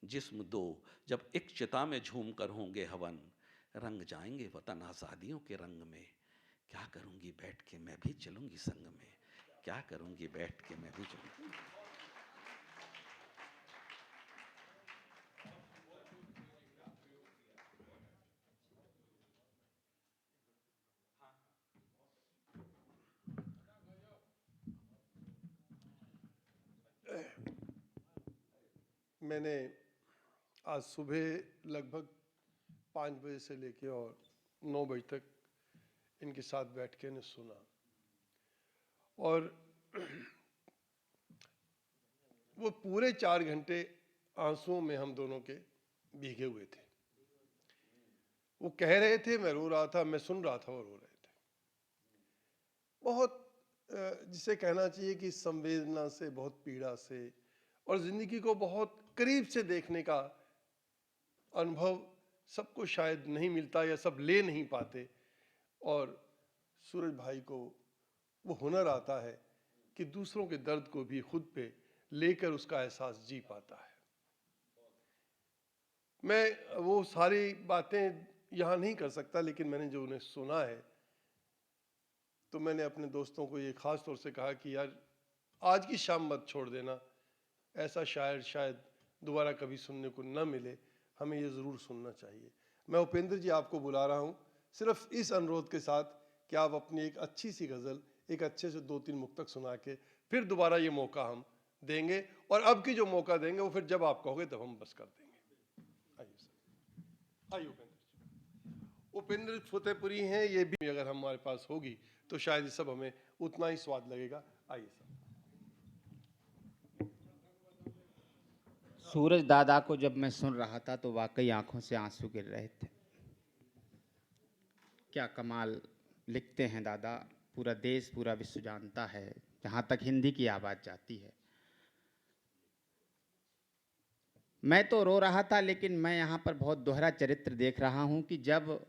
जिस्म दो जब एक चिता में झूम कर होंगे हवन, रंग जाएंगे वतन आज़ादियों के रंग में, क्या करूंगी बैठ के मैं भी चलूंगी संग में, क्या करूंगी बैठ के मैं भी चलूंगी। मैंने आज सुबह लगभग 5 बजे से लेके और 9 बजे तक इनके साथ बैठ के ने सुना, और वो पूरे 4 घंटे आंसुओं में हम दोनों के भीगे हुए थे। वो कह रहे थे, मैं रो रहा था, मैं सुन रहा था, वो रो रहे थे। बहुत जिसे कहना चाहिए कि संवेदना से, बहुत पीड़ा से और ज़िंदगी को बहुत करीब से देखने का अनुभव सबको शायद नहीं मिलता या सब ले नहीं पाते। और सूरज भाई को वो हुनर आता है कि दूसरों के दर्द को भी खुद पे लेकर उसका एहसास जी पाता है। मैं वो सारी बातें यहाँ नहीं कर सकता, लेकिन मैंने जो उन्हें सुना है तो मैंने अपने दोस्तों को ये ख़ास तौर से कहा कि यार आज की शाम मत छोड़ देना, ऐसा शायर शायद दोबारा कभी सुनने को न मिले, हमें ये ज़रूर सुनना चाहिए। मैं उपेंद्र जी आपको बुला रहा हूँ सिर्फ इस अनुरोध के साथ कि आप अपनी एक अच्छी सी गज़ल, एक अच्छे से 2-3 मुक्तक सुना के फिर दोबारा ये मौका हम देंगे, और अब की जो मौका देंगे वो फिर जब आप कहोगे तब हम बस कर देंगे। आइए सर, आइए उपेंद्र जी। उपेंद्र फतेहपुरी हैं, ये भी अगर हमारे पास होगी तो शायद ये सब हमें उतना ही स्वाद लगेगा। आइए सर। सूरज दादा को जब मैं सुन रहा था तो वाकई आंखों से आंसू गिर रहे थे। क्या कमाल लिखते हैं दादा, पूरा देश पूरा विश्व जानता है जहाँ तक हिंदी की आवाज़ जाती है। मैं तो रो रहा था, लेकिन मैं यहाँ पर बहुत दोहरा चरित्र देख रहा हूँ कि जब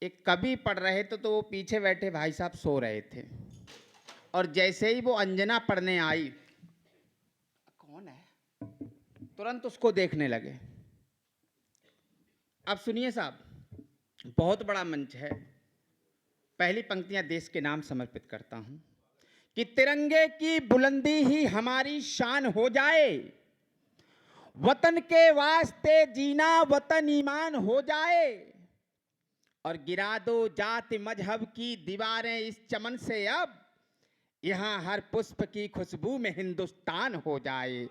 एक कवि पढ़ रहे थे तो वो पीछे बैठे भाई साहब सो रहे थे, और जैसे ही वो अंजना पढ़ने आई, कौन है, तुरंत उसको देखने लगे। अब सुनिए साहब, बहुत बड़ा मंच है। पहली पंक्तियां देश के नाम समर्पित करता हूं कि तिरंगे की बुलंदी ही हमारी शान हो जाए, वतन के वास्ते जीना वतन ईमान हो जाए, और गिरा दो जाति मजहब की दीवारें इस चमन से, अब यहाँ हर पुष्प की खुशबू में हिंदुस्तान हो जाए,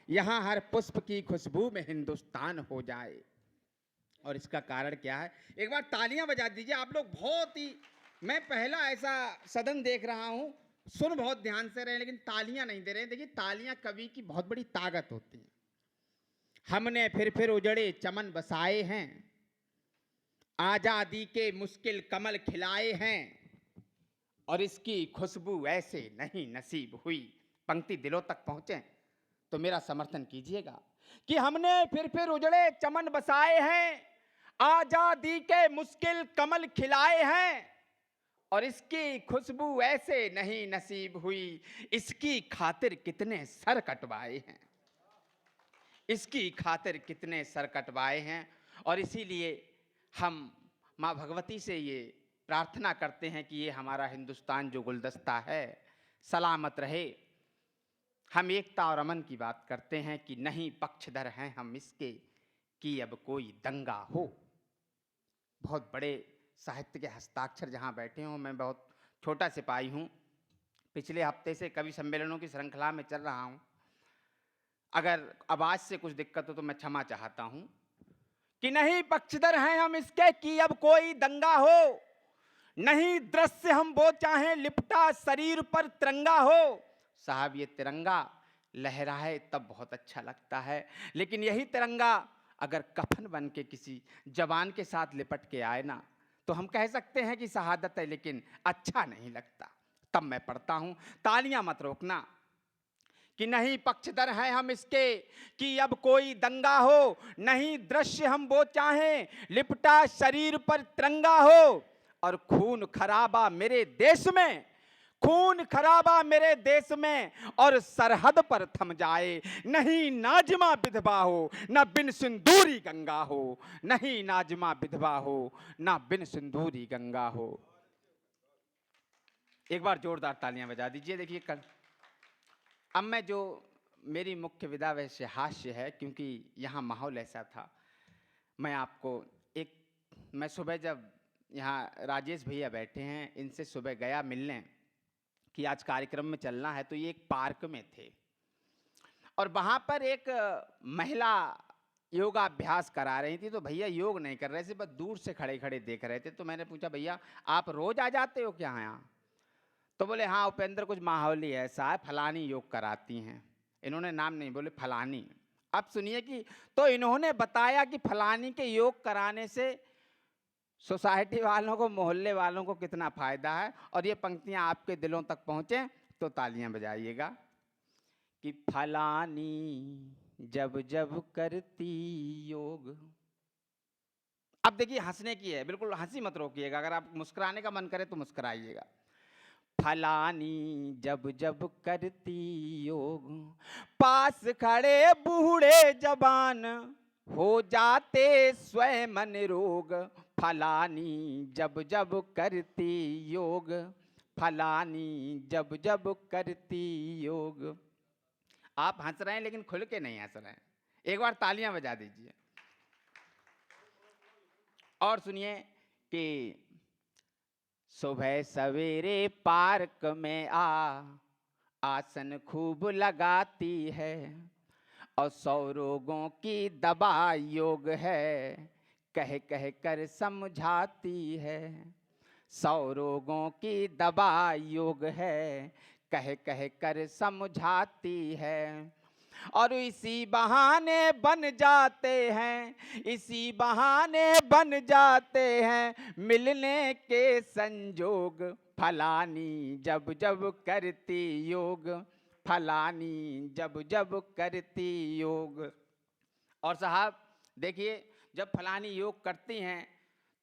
यहाँ हर पुष्प की खुशबू में हिंदुस्तान हो जाए। और इसका कारण क्या है? एक बार तालियां बजा दीजिए आप लोग। बहुत ही, मैं पहला ऐसा सदन देख रहा हूं, सुन बहुत ध्यान से रहे लेकिन तालियां नहीं दे रहे। देखिए, तालियां कवि की बहुत बड़ी ताकत होती है। हमने फिर उजड़े चमन बसाए हैं, आजादी के मुश्किल कमल खिलाए हैं, और इसकी खुशबू ऐसे नहीं नसीब हुई। पंक्ति दिलों तक पहुंचे तो मेरा समर्थन कीजिएगा कि हमने फिर उजड़े चमन बसाए हैं, आजादी के मुश्किल कमल खिलाए हैं, और इसकी खुशबू ऐसे नहीं नसीब हुई। इसकी खातिर कितने सर कटवाए हैं, इसकी खातिर कितने सर कटवाए हैं। और इसीलिए हम माँ भगवती से ये प्रार्थना करते हैं कि ये हमारा हिंदुस्तान जो गुलदस्ता है सलामत रहे। हम एकता और अमन की बात करते हैं कि नहीं पक्षधर हैं हम इसके कि अब कोई दंगा हो। बहुत बड़े साहित्य के हस्ताक्षर जहाँ बैठे हों, मैं बहुत छोटा सिपाही हूँ, पिछले हफ्ते से कवि सम्मेलनों की श्रृंखला में चल रहा हूँ। अगर आवाज़ से कुछ दिक्कत हो तो मैं क्षमा चाहता हूँ कि नहीं पक्षधर हैं हम इसके कि अब कोई दंगा हो, नहीं दृश्य हम वो चाहें लिपटा शरीर पर तिरंगा हो। साहब, ये तिरंगा लहराए तब बहुत अच्छा लगता है, लेकिन यही तिरंगा अगर कफन बन के किसी जवान के साथ लिपट के आए ना तो हम कह सकते हैं कि शहादत है, लेकिन अच्छा नहीं लगता। तब मैं पढ़ता हूं, तालियां मत रोकना, कि नहीं पक्षधर हैं हम इसके कि अब कोई दंगा हो, नहीं दृश्य हम वो चाहें लिपटा शरीर पर तिरंगा हो, और खून खराबा मेरे देश में, खून खराबा मेरे देश में, और सरहद पर थम जाए, नहीं नाजमा विधवा हो ना बिन सिंदूरी गंगा हो, नहीं नाजमा विधवा हो ना बिन सिंदूरी गंगा हो। एक बार जोरदार तालियां बजा दीजिए। देखिए, कल अब मैं जो मेरी मुख्य विधा वैसे हास्य है, क्योंकि यहाँ माहौल ऐसा था। मैं आपको मैं सुबह जब यहाँ राजेश भैया बैठे हैं, इनसे सुबह गया मिलने कि आज कार्यक्रम में चलना है, तो ये एक पार्क में थे और वहाँ पर एक महिला योगाभ्यास करा रही थी। तो भैया योग नहीं कर रहे थे, बस दूर से खड़े खड़े देख रहे थे। तो मैंने पूछा, भैया आप रोज आ जाते हो क्या यहाँ? तो बोले हाँ उपेंद्र, कुछ माहौल ही ऐसा है, फलानी योग कराती हैं। इन्होंने नाम नहीं बोले, फलानी। अब सुनिए कि तो इन्होंने बताया कि फलानी के योग कराने से सोसाइटी वालों को, मोहल्ले वालों को कितना फायदा है। और ये पंक्तियां आपके दिलों तक पहुंचे तो तालियां बजाइएगा कि फलानी जब जब करती योग। अब देखिए हंसने की है, बिल्कुल हंसी मत रोकिएगा। अगर आप मुस्कुराने का मन करे तो मुस्कुराइएगा। फलानी जब जब करती योग, पास खड़े बूढ़े जवान हो जाते स्वयं निरोग। फलानी जब जब करती योग, फलानी जब जब करती योग। आप हंस रहे हैं लेकिन खुल के नहीं हंस रहे हैं। एक बार तालियां बजा दीजिए। और सुनिए कि सुबह सवेरे पार्क में आसन खूब लगाती है, और 100 रोगों की दवा योग है, कह कह कर समझाती है। 100 रोगों की दवा योग है, कह कह कर समझाती है। और इसी बहाने बन जाते हैं, इसी बहाने बन जाते हैं मिलने के संजोग। फलानी जब जब करती योग, फलानी जब जब करती योग। और साहब देखिए, जब फलानी योग करती हैं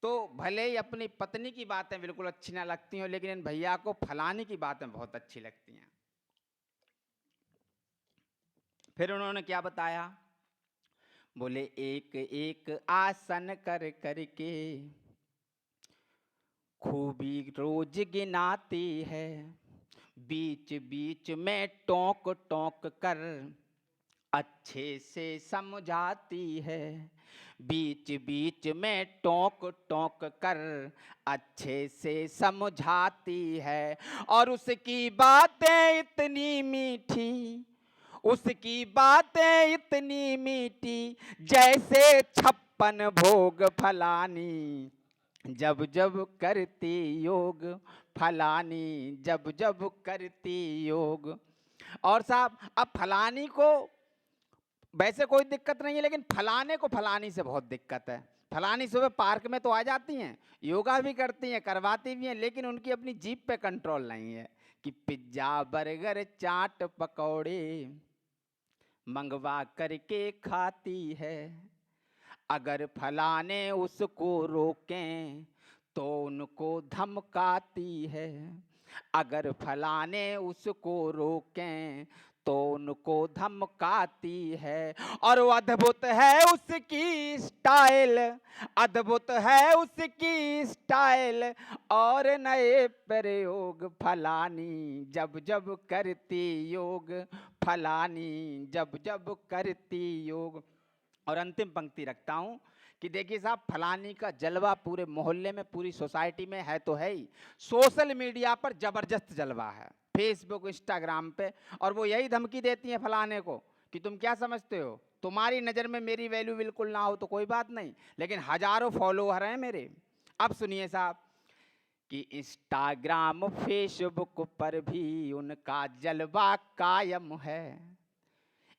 तो भले ही अपनी पत्नी की बातें बिल्कुल अच्छी ना लगती हो, लेकिन इन भैया को फलानी की बातें बहुत अच्छी लगती हैं। फिर उन्होंने क्या बताया, बोले एक एक आसन कर करके खूबी रोज गिनाती है, बीच बीच में टोक टोक कर अच्छे से समझाती है। बीच बीच में टोक टोक कर अच्छे से समझाती है। और उसकी बातें इतनी मीठी, उसकी बातें इतनी मीठी, जैसे 56 भोग। फलानी जब जब करती योग, फलानी जब जब करती योग। और साहब अब फलानी को वैसे कोई दिक्कत नहीं है, लेकिन फलाने को फलानी से बहुत दिक्कत है। फलानी सुबह पार्क में तो आ जाती हैं, योगा भी करती हैं, करवाती भी हैं, लेकिन उनकी अपनी जीभ पे कंट्रोल नहीं है कि पिज्जा बर्गर चाट पकौड़े मंगवा करके खाती है। अगर फलाने उसको रोकें तो उनको धमकाती है। अगर फलाने उसको रोकें तो उनको धमकाती है। और वो अद्भुत है उसकी स्टाइल, अद्भुत है उसकी स्टाइल, और नए प्रयोग। फलानी जब जब करती योग, फलानी जब जब करती योग। और अंतिम पंक्ति रखता हूं कि देखिए साहब, फलानी का जलवा पूरे मोहल्ले में, पूरी सोसाइटी में है तो है ही, सोशल मीडिया पर जबरदस्त जलवा है, फेसबुक इंस्टाग्राम पे। और वो यही धमकी देती हैं फलाने को कि तुम क्या समझते हो, तुम्हारी नज़र में मेरी वैल्यू बिल्कुल ना हो तो कोई बात नहीं, लेकिन हजारों फॉलोअर हैं मेरे। अब सुनिए साहब कि इंस्टाग्राम फेसबुक पर भी उनका जलवा कायम है।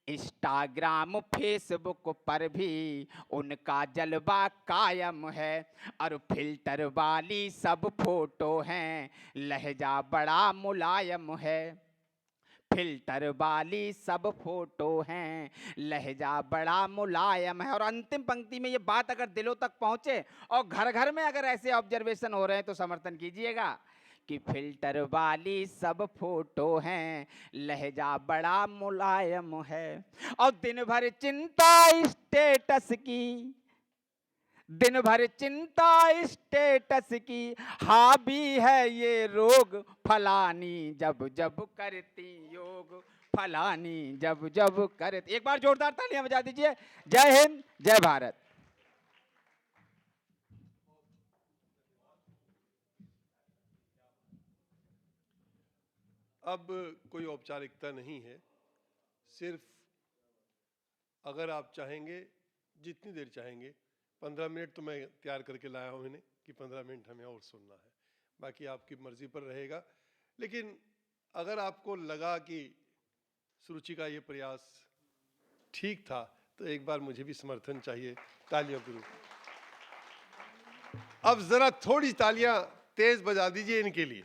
इंस्टाग्राम फेसबुक पर भी उनका जलवा कायम है। और फिल्टर वाली सब फोटो हैं, लहजा बड़ा मुलायम है। फिल्टर वाली सब फोटो हैं, लहजा बड़ा मुलायम है। और अंतिम पंक्ति में ये बात अगर दिलों तक पहुंचे और घर घर में अगर ऐसे ऑब्जर्वेशन हो रहे हैं तो समर्थन कीजिएगा कि फिल्टर वाली सब फोटो हैं, लहजा बड़ा मुलायम है। और दिन भर चिंता स्टेटस की, दिन भर चिंता स्टेटस की, हावी है ये रोग। फलानी जब जब करती योग, फलानी जब जब करती। एक बार जोरदार तालियां बजा दीजिए। जय हिंद, जय भारत। अब कोई औपचारिकता नहीं है, सिर्फ अगर आप चाहेंगे, जितनी देर चाहेंगे, 15 मिनट तो मैं तैयार करके लाया हूँ इन्हें कि 15 मिनट हमें और सुनना है, बाकी आपकी मर्जी पर रहेगा। लेकिन अगर आपको लगा कि सुरुचि का ये प्रयास ठीक था तो एक बार मुझे भी समर्थन चाहिए तालियों के रूप में। अब जरा थोड़ी तालियां तेज बजा दीजिए इनके लिए।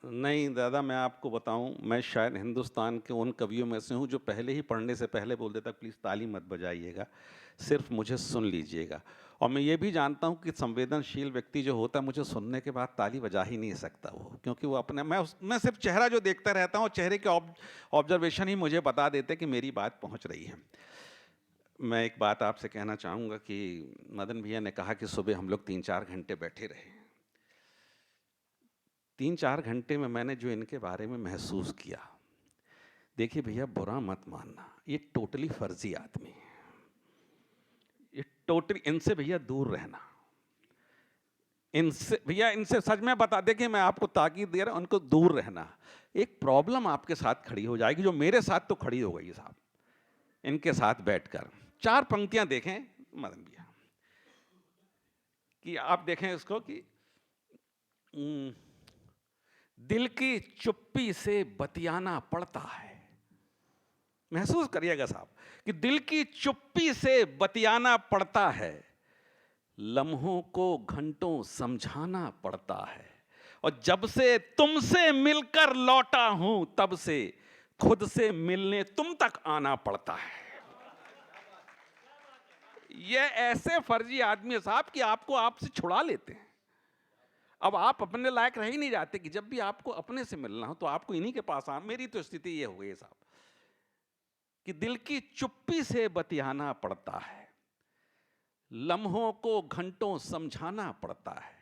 नहीं दादा, मैं आपको बताऊं, मैं शायद हिंदुस्तान के उन कवियों में से हूं जो पहले ही पढ़ने से पहले बोल देता प्लीज़ ताली मत बजाइएगा, सिर्फ मुझे सुन लीजिएगा। और मैं ये भी जानता हूं कि संवेदनशील व्यक्ति जो होता है मुझे सुनने के बाद ताली बजा ही नहीं सकता वो, क्योंकि वो अपने मैं सिर्फ चेहरा जो देखता रहता हूँ, चेहरे के ऑब्जर्वेशन ही मुझे बता देते कि मेरी बात पहुँच रही है। मैं एक बात आपसे कहना चाहूँगा कि मदन भैया ने कहा कि सुबह हम लोग 3-4 घंटे बैठे रहे। 3-4 घंटे में मैंने जो इनके बारे में महसूस किया, देखिए भैया बुरा मत मानना, ये टोटली फर्जी आदमी है, ये टोटली, इनसे भैया दूर रहना, इनसे भैया, इनसे सच में बता, देखिए मैं आपको ताकीद दे रहा हूं, उनको दूर रहना। एक प्रॉब्लम आपके साथ खड़ी हो जाएगी जो मेरे साथ तो खड़ी हो गई साहब, इनके साथ बैठकर। 4 पंक्तियां देखें मदन भैया, कि आप देखें इसको कि दिल की चुप्पी से बतियाना पड़ता है। महसूस करिएगा साहब कि दिल की चुप्पी से बतियाना पड़ता है, लम्हों को घंटों समझाना पड़ता है, और जब से तुमसे मिलकर लौटा हूं तब से खुद से मिलने तुम तक आना पड़ता है। ये ऐसे फर्जी आदमी है साहब कि आपको आपसे छुड़ा लेते हैं। अब आप अपने लायक रह ही नहीं जाते कि जब भी आपको अपने से मिलना हो तो आपको इन्हीं के पास आना। मेरी तो स्थिति ये हो गई साहब कि दिल की चुप्पी से बतियाना पड़ता है, लम्हों को घंटों समझाना पड़ता है,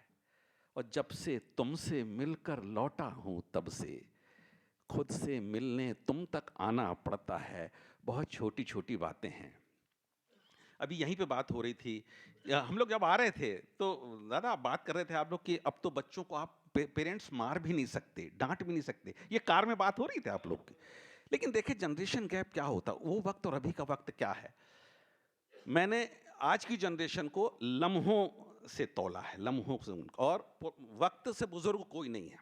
और जब से तुमसे मिलकर लौटा हूं तब से खुद से मिलने तुम तक आना पड़ता है। बहुत छोटी छोटी बातें हैं। अभी यहीं पे बात हो रही थी, हम लोग जब आ रहे थे तो दादा आप बात कर रहे थे आप लोग कि अब तो बच्चों को आप पेरेंट्स मार भी नहीं सकते, डांट भी नहीं सकते। ये कार में बात हो रही थी आप लोग की। लेकिन देखिए जनरेशन गैप क्या होता, वो वक्त और अभी का वक्त क्या है। मैंने आज की जनरेशन को लम्हों से तौला है, लम्हों से, और वक्त से बुजुर्ग कोई नहीं है,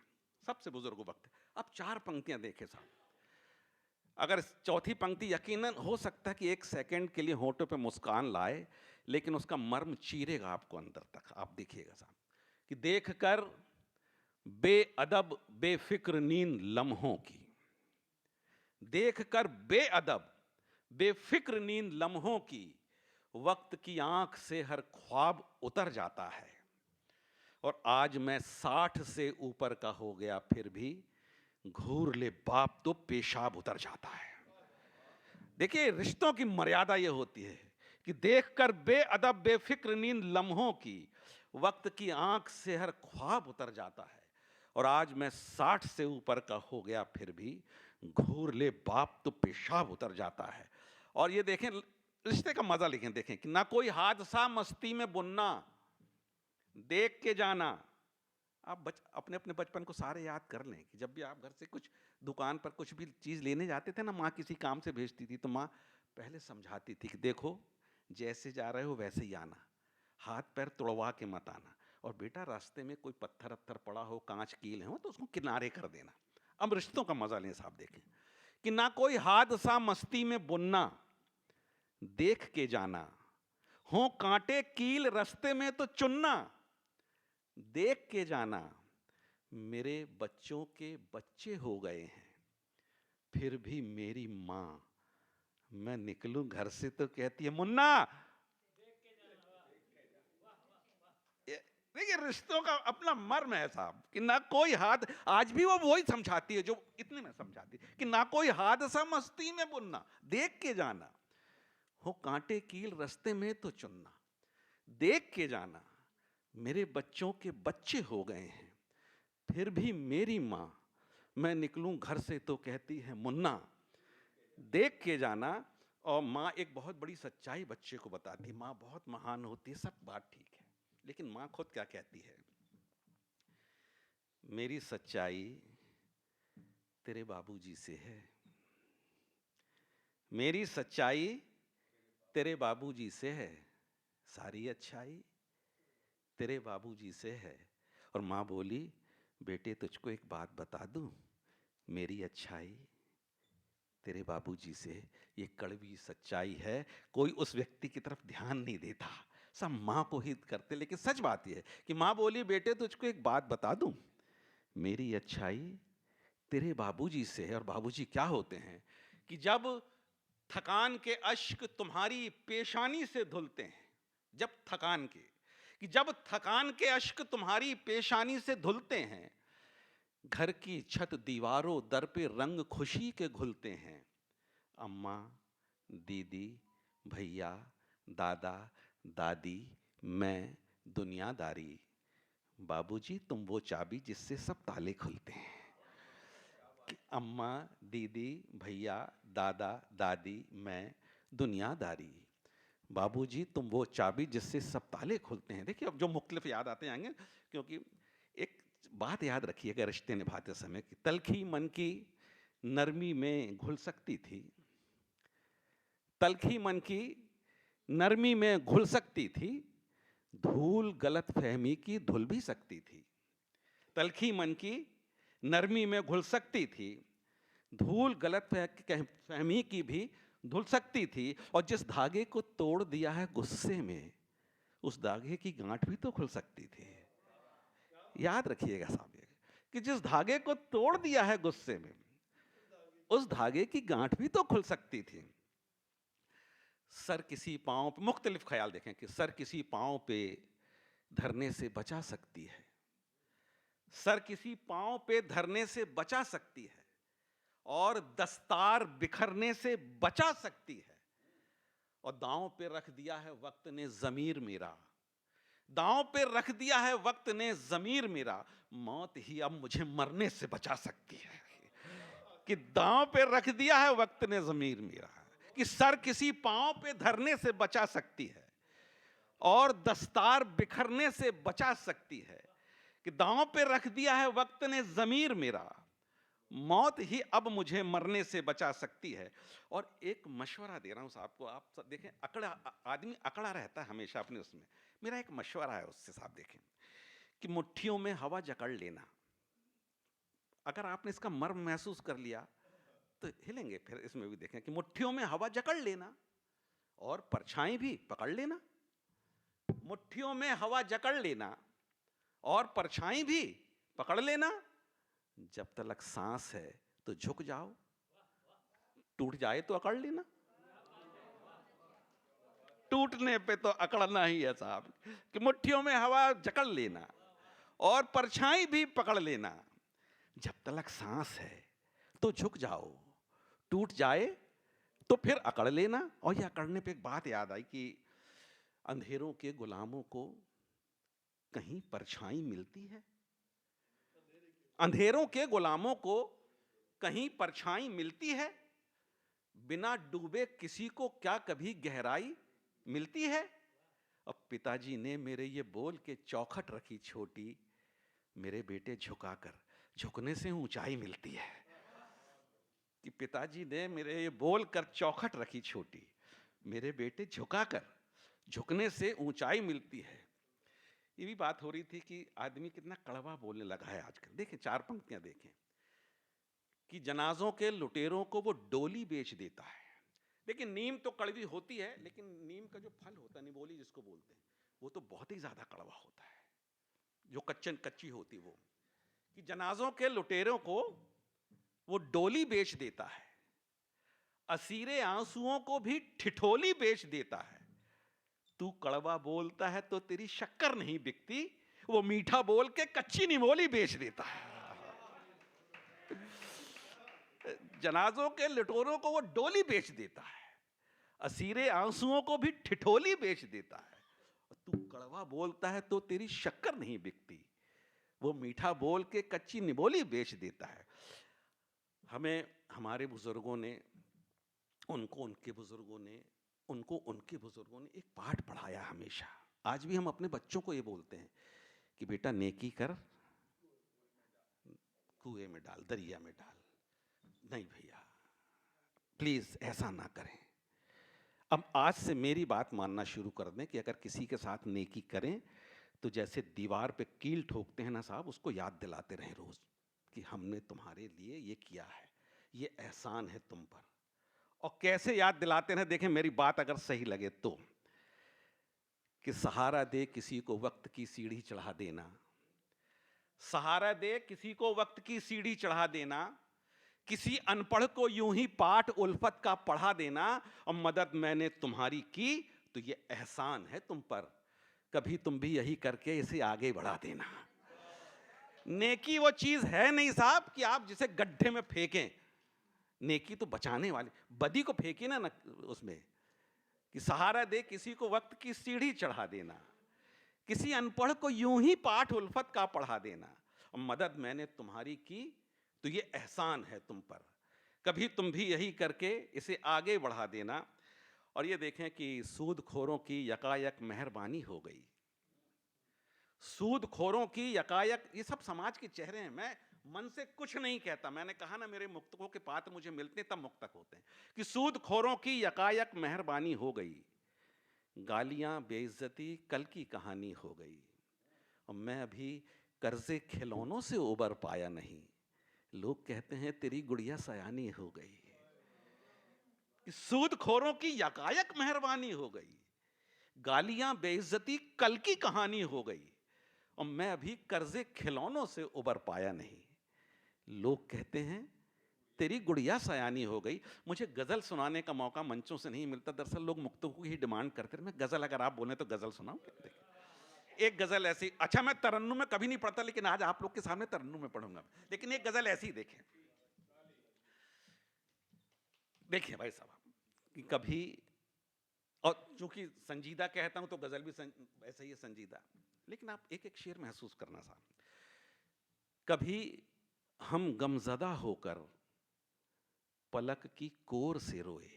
सबसे बुजुर्ग वक्त है। अब 4 पंक्तियां देखें साहब, अगर चौथी पंक्ति यकीनन हो सकता है कि 1 सेकंड के लिए होठों पे मुस्कान लाए, लेकिन उसका मर्म चीरेगा आपको अंदर तक। आप देखिएगा साहब कि देख कर बेअदब बेफिक्र नींद लम्हों की, देख कर बेअदब बेफिक्र नींद लम्हों की, वक्त की आंख से हर ख्वाब उतर जाता है, और आज मैं 60 से ऊपर का हो गया फिर भी घूर ले बाप तो पेशाब उतर जाता है। देखिए रिश्तों की मर्यादा ये होती है कि देखकर बेअदब बेफिक्र नींद लम्हों की, वक्त की आंख से हर ख्वाब उतर जाता है, और आज मैं 60 से ऊपर का हो गया फिर भी घूर ले बाप तो पेशाब उतर जाता है। और ये देखें रिश्ते का मजा, लिखें देखें कि ना कोई हादसा मस्ती में बुनना, देख के जाना। आप अपने अपने बचपन को सारे याद कर लें कि जब भी आप घर से कुछ दुकान पर कुछ भी चीज़ लेने जाते थे ना, माँ किसी काम से भेजती थी तो माँ पहले समझाती थी कि देखो जैसे जा रहे हो वैसे ही आना, हाथ पैर तुड़वा के मत आना, और बेटा रास्ते में कोई पत्थर अत्थर पड़ा हो, कांच कील हो तो उसको किनारे कर देना। अब रिश्तों का मजा लें साहब, देखें कि ना कोई हादसा मस्ती में बुनना, देख के जाना, हो कांटे कील रास्ते में तो चुनना, देख के जाना, मेरे बच्चों के बच्चे हो गए हैं फिर भी मेरी माँ, मैं निकलूं घर से तो कहती है मुन्ना। देखिए रिश्तों का अपना मर्म है साहब कि ना कोई हाथ, आज भी वो वही समझाती है जो इतने में समझाती कि ना कोई हादसा मस्ती में बुनना, देख के जाना, हो कांटे कील रास्ते में तो चुनना, देख के जाना, मेरे बच्चों के बच्चे हो गए हैं फिर भी मेरी माँ, मैं निकलूं घर से तो कहती है मुन्ना, देख के जाना। और माँ एक बहुत बड़ी सच्चाई बच्चे को बताती है, माँ बहुत महान होती है, सब बात ठीक है, लेकिन माँ खुद क्या कहती है, मेरी सच्चाई तेरे बाबूजी से है, मेरी सच्चाई तेरे बाबूजी से है, सारी अच्छाई तेरे बाबूजी से है। और माँ बोली, बेटे तुझको एक बात बता दूं, मेरी अच्छाई तेरे बाबूजी से। ये कड़वी सच्चाई है, कोई उस व्यक्ति की तरफ ध्यान नहीं देता, सब माँ को हित करते। लेकिन सच बात यह है कि माँ बोली, बेटे तुझको एक बात बता दूं, मेरी अच्छाई तेरे बाबूजी से है। और बाबूजी क्या होते हैं कि जब थकान के अश्क तुम्हारी पेशानी से धुलते हैं, जब थकान के अश्क तुम्हारी पेशानी से धुलते हैं, घर की छत दीवारों दर पे रंग खुशी के घुलते हैं। अम्मा, दीदी, भैया, दादा, दादी, मैं, दुनियादारी, बाबूजी तुम वो चाबी जिससे सब ताले खुलते हैं। कि अम्मा, दीदी, भैया, दादा, दादी, मैं, दुनियादारी, बाबूजी तुम वो चाबी जिससे सब ताले खुलते हैं। देखिए अब जो मुख्तलिफ याद आते जाएंगे, क्योंकि एक बात याद रखिएगा रिश्ते निभाते समय कि तलखी मन की नरमी में घुल सकती थी, तलखी मन की नरमी में घुल सकती थी, धूल गलत फहमी की धुल भी सकती थी। तलखी मन की नरमी में घुल सकती थी, धूल गलत फहमी की भी धुल सकती थी। और जिस धागे को तोड़ दिया है गुस्से में, उस धागे की गांठ भी तो खुल सकती थी। याद रखिएगा साहब ये कि जिस धागे को तोड़ दिया है गुस्से में, उस धागे की गांठ भी तो खुल सकती थी। सर किसी पांव पे, मुख्तलिफ ख्याल देखें कि सर किसी पांव पे धरने से बचा सकती है, सर किसी पांव पे धरने से बचा सकती है, और दस्तार बिखरने से बचा सकती है। और दांव पे रख दिया है वक्त ने ज़मीर मेरा, दांव पे रख दिया है वक्त ने ज़मीर मेरा, मौत ही अब मुझे मरने से बचा सकती है। कि दांव पे रख दिया है वक्त ने ज़मीर मेरा, कि सर किसी पांव पे धरने से बचा सकती है और दस्तार बिखरने से बचा सकती है। कि दांव पे रख दिया है वक्त ने ज़मीर मेरा, मौत ही अब मुझे मरने से बचा सकती है। और एक मशवरा दे रहा हूं साहब को, आप सब देखें, आदमी अकड़ा रहता है हमेशा अपने उसमें। मेरा एक मशवरा है उससे, साहब देखें कि मुट्ठियों में हवा जकड़ लेना। अगर आपने इसका मर्म महसूस कर लिया तो हिलेंगे। फिर इसमें भी देखें कि मुट्ठियों में हवा जकड़ लेना और परछाई भी पकड़ लेना। मुट्ठियों में हवा जकड़ लेना और परछाई भी पकड़ लेना। जब तक सांस है तो झुक जाओ, टूट जाए तो अकड़ लेना। टूटने पे तो अकड़ना ही है साहब। कि मुट्ठियों में हवा जकड़ लेना और परछाई भी पकड़ लेना। जब तक सांस है तो झुक जाओ, टूट जाए तो फिर अकड़ लेना। और यह अकड़ने पे एक बात याद आई कि अंधेरों के गुलामों को कहीं परछाई मिलती है, अंधेरों के गुलामों को कहीं परछाई मिलती है। बिना डूबे किसी को क्या कभी गहराई मिलती है। अब पिताजी ने मेरे ये बोल के चौखट रखी छोटी, मेरे बेटे झुकाकर, झुकने से ऊंचाई मिलती है। कि पिताजी ने मेरे ये बोल कर चौखट रखी छोटी, मेरे बेटे झुकाकर, झुकने से ऊंचाई मिलती है। ये भी बात हो रही थी कि आदमी कितना कड़वा बोलने लगा है आजकल। देखें चार पंक्तियां देखें कि जनाजों के लुटेरों को वो डोली बेच देता है। लेकिन नीम तो कड़वी होती है, लेकिन नीम का जो फल होता है, निबोली जिसको बोलते हैं, वो तो बहुत ही ज्यादा कड़वा होता है, जो कच्ची होती वो। कि जनाजों के लुटेरों को वो डोली बेच देता है, असीरे आंसुओं को भी ठिठोली बेच देता है। तू कड़वा बोलता है तो तेरी शक्कर नहीं बिकती, वो मीठा बोल के कच्ची निमोली बेच देता है। जनाजों के लुटेरों को वो डोली बेच देता है, असीरे आंसुओं को भी ठिठोली बेच देता है। तू कड़वा बोलता है तो तेरी शक्कर नहीं बिकती, वो मीठा बोल के कच्ची निमोली बेच देता है। हमें हमारे बुजुर्गों ने, उनको उनके बुजुर्गों ने एक पाठ पढ़ाया हमेशा। आज भी हम अपने बच्चों को ये बोलते हैं कि बेटा नेकी कर, कुएं में डाल, दरिया में डाल। नहीं भैया, प्लीज ऐसा ना करें। अब आज से मेरी बात मानना शुरू कर दें कि अगर किसी के साथ नेकी करें तो जैसे दीवार पे कील ठोकते हैं ना साहब, उसको याद दिलाते रहे रोज कि हमने तुम्हारे लिए ये किया है, ये एहसान है तुम पर। और कैसे याद दिलाते रहे, देखें मेरी बात अगर सही लगे तो, कि सहारा दे किसी को वक्त की सीढ़ी चढ़ा देना, सहारा दे किसी को वक्त की सीढ़ी चढ़ा देना, किसी अनपढ़ को यूं ही पाठ उल्फत का पढ़ा देना, और मदद मैंने तुम्हारी की तो ये एहसान है तुम पर, कभी तुम भी यही करके इसे आगे बढ़ा देना। नेकी वो चीज है नहीं साहब कि आप जिसे गड्ढे में फेंकें, नेकी तो बचाने वाली, बदी को फेंके ना उसमें, कि सहारा दे किसी को वक्त की सीढ़ी चढ़ा देना, किसी अनपढ़ को यूं ही पाठ उल्फत का पढ़ा देना, और मदद मैंने तुम्हारी की तो ये एहसान है तुम पर, कभी तुम भी यही करके इसे आगे बढ़ा देना। और ये देखें कि सूदखोरों की यकायक मेहरबानी हो गई, सूदखोरों की यकायक, ये सब समाज के चेहरे हैं। मैं मन से कुछ नहीं कहता, मैंने कहा ना मेरे मुक्तकों के पात्र मुझे मिलते तब मुक्तक होते हैं, कि सूदखोरों की यकायक मेहरबानी हो गई, गालियां बेइज्जती कल की कहानी हो गई, और मैं अभी कर्जे खिलौनों से उबर पाया नहीं, लोग कहते हैं तेरी गुड़िया सयानी हो गई। सूदखोरों की यकायक मेहरबानी हो गई, गालियां बेइज्जती कल की कहानी हो गई, और मैं अभी कर्जे खिलौनों से उबर पाया नहीं, लोग कहते हैं तेरी गुड़िया सयानी हो गई। मुझे गजल सुनाने का मौका मंचों से नहीं मिलता, दरअसल लोग मुक्तकों की ही डिमांड करते हैं। मैं गजल, अगर आप बोले तो गजल सुनाऊं। एक गजल ऐसी, अच्छा मैं तरन्नुम में कभी नहीं पढ़ता, लेकिन आज आप लोग के सामने तरन्नुम में पढ़ूंगा। लेकिन एक गजल ऐसी देखें, देखिए भाई साहब, कि कभी, और चूंकि संजीदा कहता हूं तो गजल भी ऐसा ही है संजीदा, लेकिन आप एक एक शेर महसूस करना साहब। कभी हम गमजदा होकर पलक की कोर से रोए,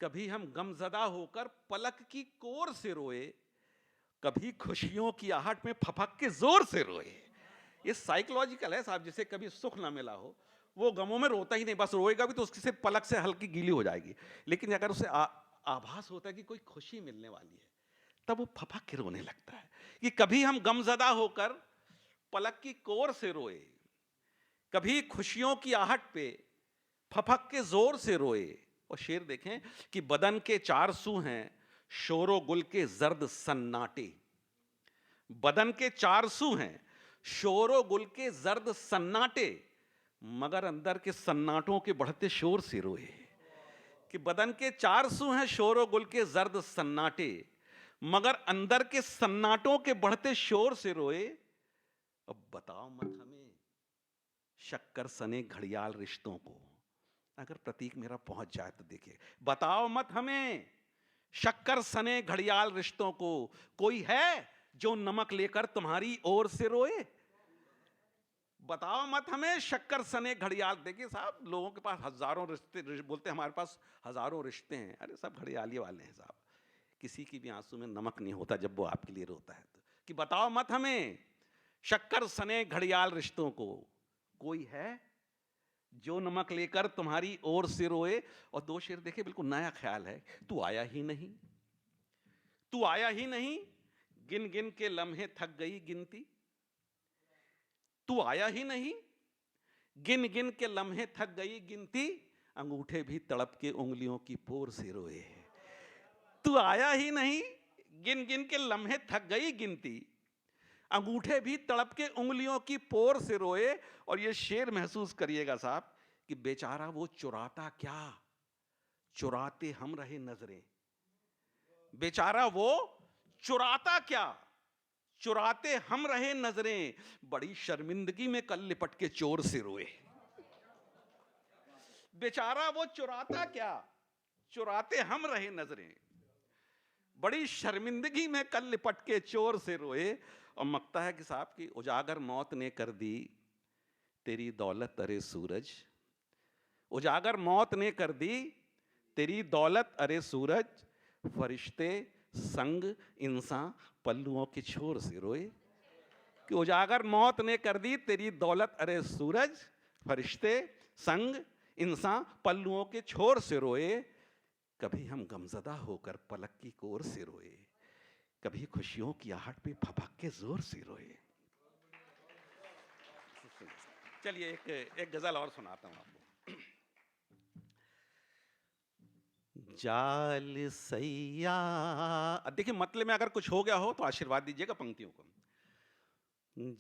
कभी हम गमजदा होकर पलक की कोर से रोए, कभी खुशियों की आहट में फपक के जोर से रोए। ये साइकोलॉजिकल है साहब, जिसे कभी सुख ना मिला हो वो गमों में रोता ही नहीं, बस रोएगा भी तो उसकी सिर्फ पलक से हल्की गीली हो जाएगी, लेकिन अगर उसे आभास होता है कि कोई खुशी मिलने वाली है तब वो फपक के रोने लगता है। कि कभी हम गमजदा होकर पलक की कोर से रोए, कभी खुशियों की आहट पे फपक के जोर से रोए। और शेर देखें कि बदन के चार सू हैं शोरो गुल के जर्द सन्नाटे, बदन के चार सू हैं शोरो गुल के जर्द सन्नाटे, मगर अंदर के सन्नाटों के बढ़ते शोर से रोए। कि बदन के चार सू हैं शोरो गुल के जर्द सन्नाटे, मगर अंदर के सन्नाटों के बढ़ते शोर से रोए। अब बताओ मत हमें शक्कर सने घड़ियाल रिश्तों को, अगर प्रतीक मेरा पहुंच जाए तो देखिए, बताओ मत हमें शक्कर सने घड़ियाल रिश्तों को, कोई है जो नमक लेकर तुम्हारी ओर से रोए। बताओ मत हमें शक्कर सने घड़ियाल। देखिए साहब, लोगों के पास हजारों रिश्ते, बोलते हैं हमारे पास हजारों रिश्ते हैं, अरे सब घड़ियाली वाले हैं साहब, किसी की भी आंसू में नमक नहीं होता जब वो आपके लिए रोता है तो। कि बताओ मत हमें शक्कर सने घड़ियाल रिश्तों को, कोई है जो नमक लेकर तुम्हारी ओर से रोए। और दो शेर देखे, बिल्कुल नया ख्याल है। तू आया ही नहीं, तू आया ही नहीं, गिन गिन के लम्हे थक गई गिनती, तू आया ही नहीं, गिन गिन के लम्हे थक गई गिनती, अंगूठे भी तड़प के उंगलियों की पोर से रोए। तू आया ही नहीं, गिन गिन के लम्हे थक गई गिनती, अंगूठे भी तड़प के उंगलियों की पोर से रोए। और ये शेर महसूस करिएगा साहब, कि बेचारा वो चुराता क्या, चुराते हम रहे नजरें, बेचारा वो चुराता क्या, चुराते हम रहे नजरें, बड़ी शर्मिंदगी में कल लिपट के चोर से रोए। बेचारा वो चुराता क्या, चुराते हम रहे नजरें, बड़ी शर्मिंदगी में कल लिपट के चोर से रोए। और मकता है कि साहब की उजागर मौत ने कर दी तेरी दौलत अरे सूरज, उजागर मौत ने कर दी तेरी दौलत अरे सूरज, फरिश्ते संग इंसान पल्लुओं के छोर से रोए। कि उजागर मौत ने कर दी तेरी दौलत अरे सूरज, फरिश्ते संग इंसान पल्लुओं के छोर से रोए, कभी हम गमजदा होकर पलक की कोर से रोए, कभी खुशियों की आहट पे भभक के जोर से रोए। चलिए एक गजल और सुनाता हूं आपको। जाल सैया, देखिए मतलब में अगर कुछ हो गया हो तो आशीर्वाद दीजिएगा पंक्तियों को।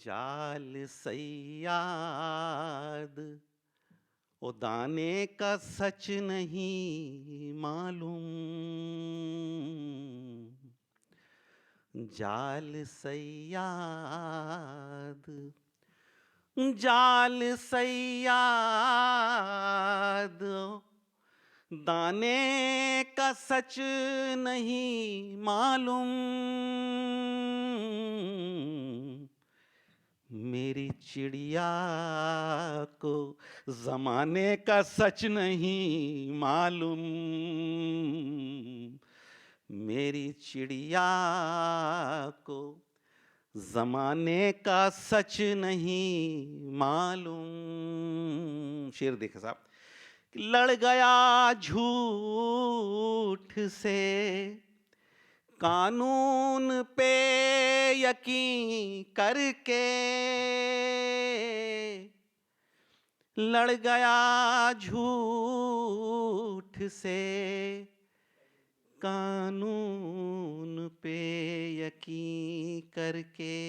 जाल सैयाद, ओ दाने का सच नहीं मालूम। जाल सैयाद, जाल सैयाद, दाने का सच नहीं मालूम। मेरी चिड़िया को जमाने का सच नहीं मालूम। मेरी चिड़िया को जमाने का सच नहीं मालूम। शेर देखे साहब। लड़ गया झूठ से कानून पे यकीन करके, लड़ गया झूठ से कानून पे यकीन करके,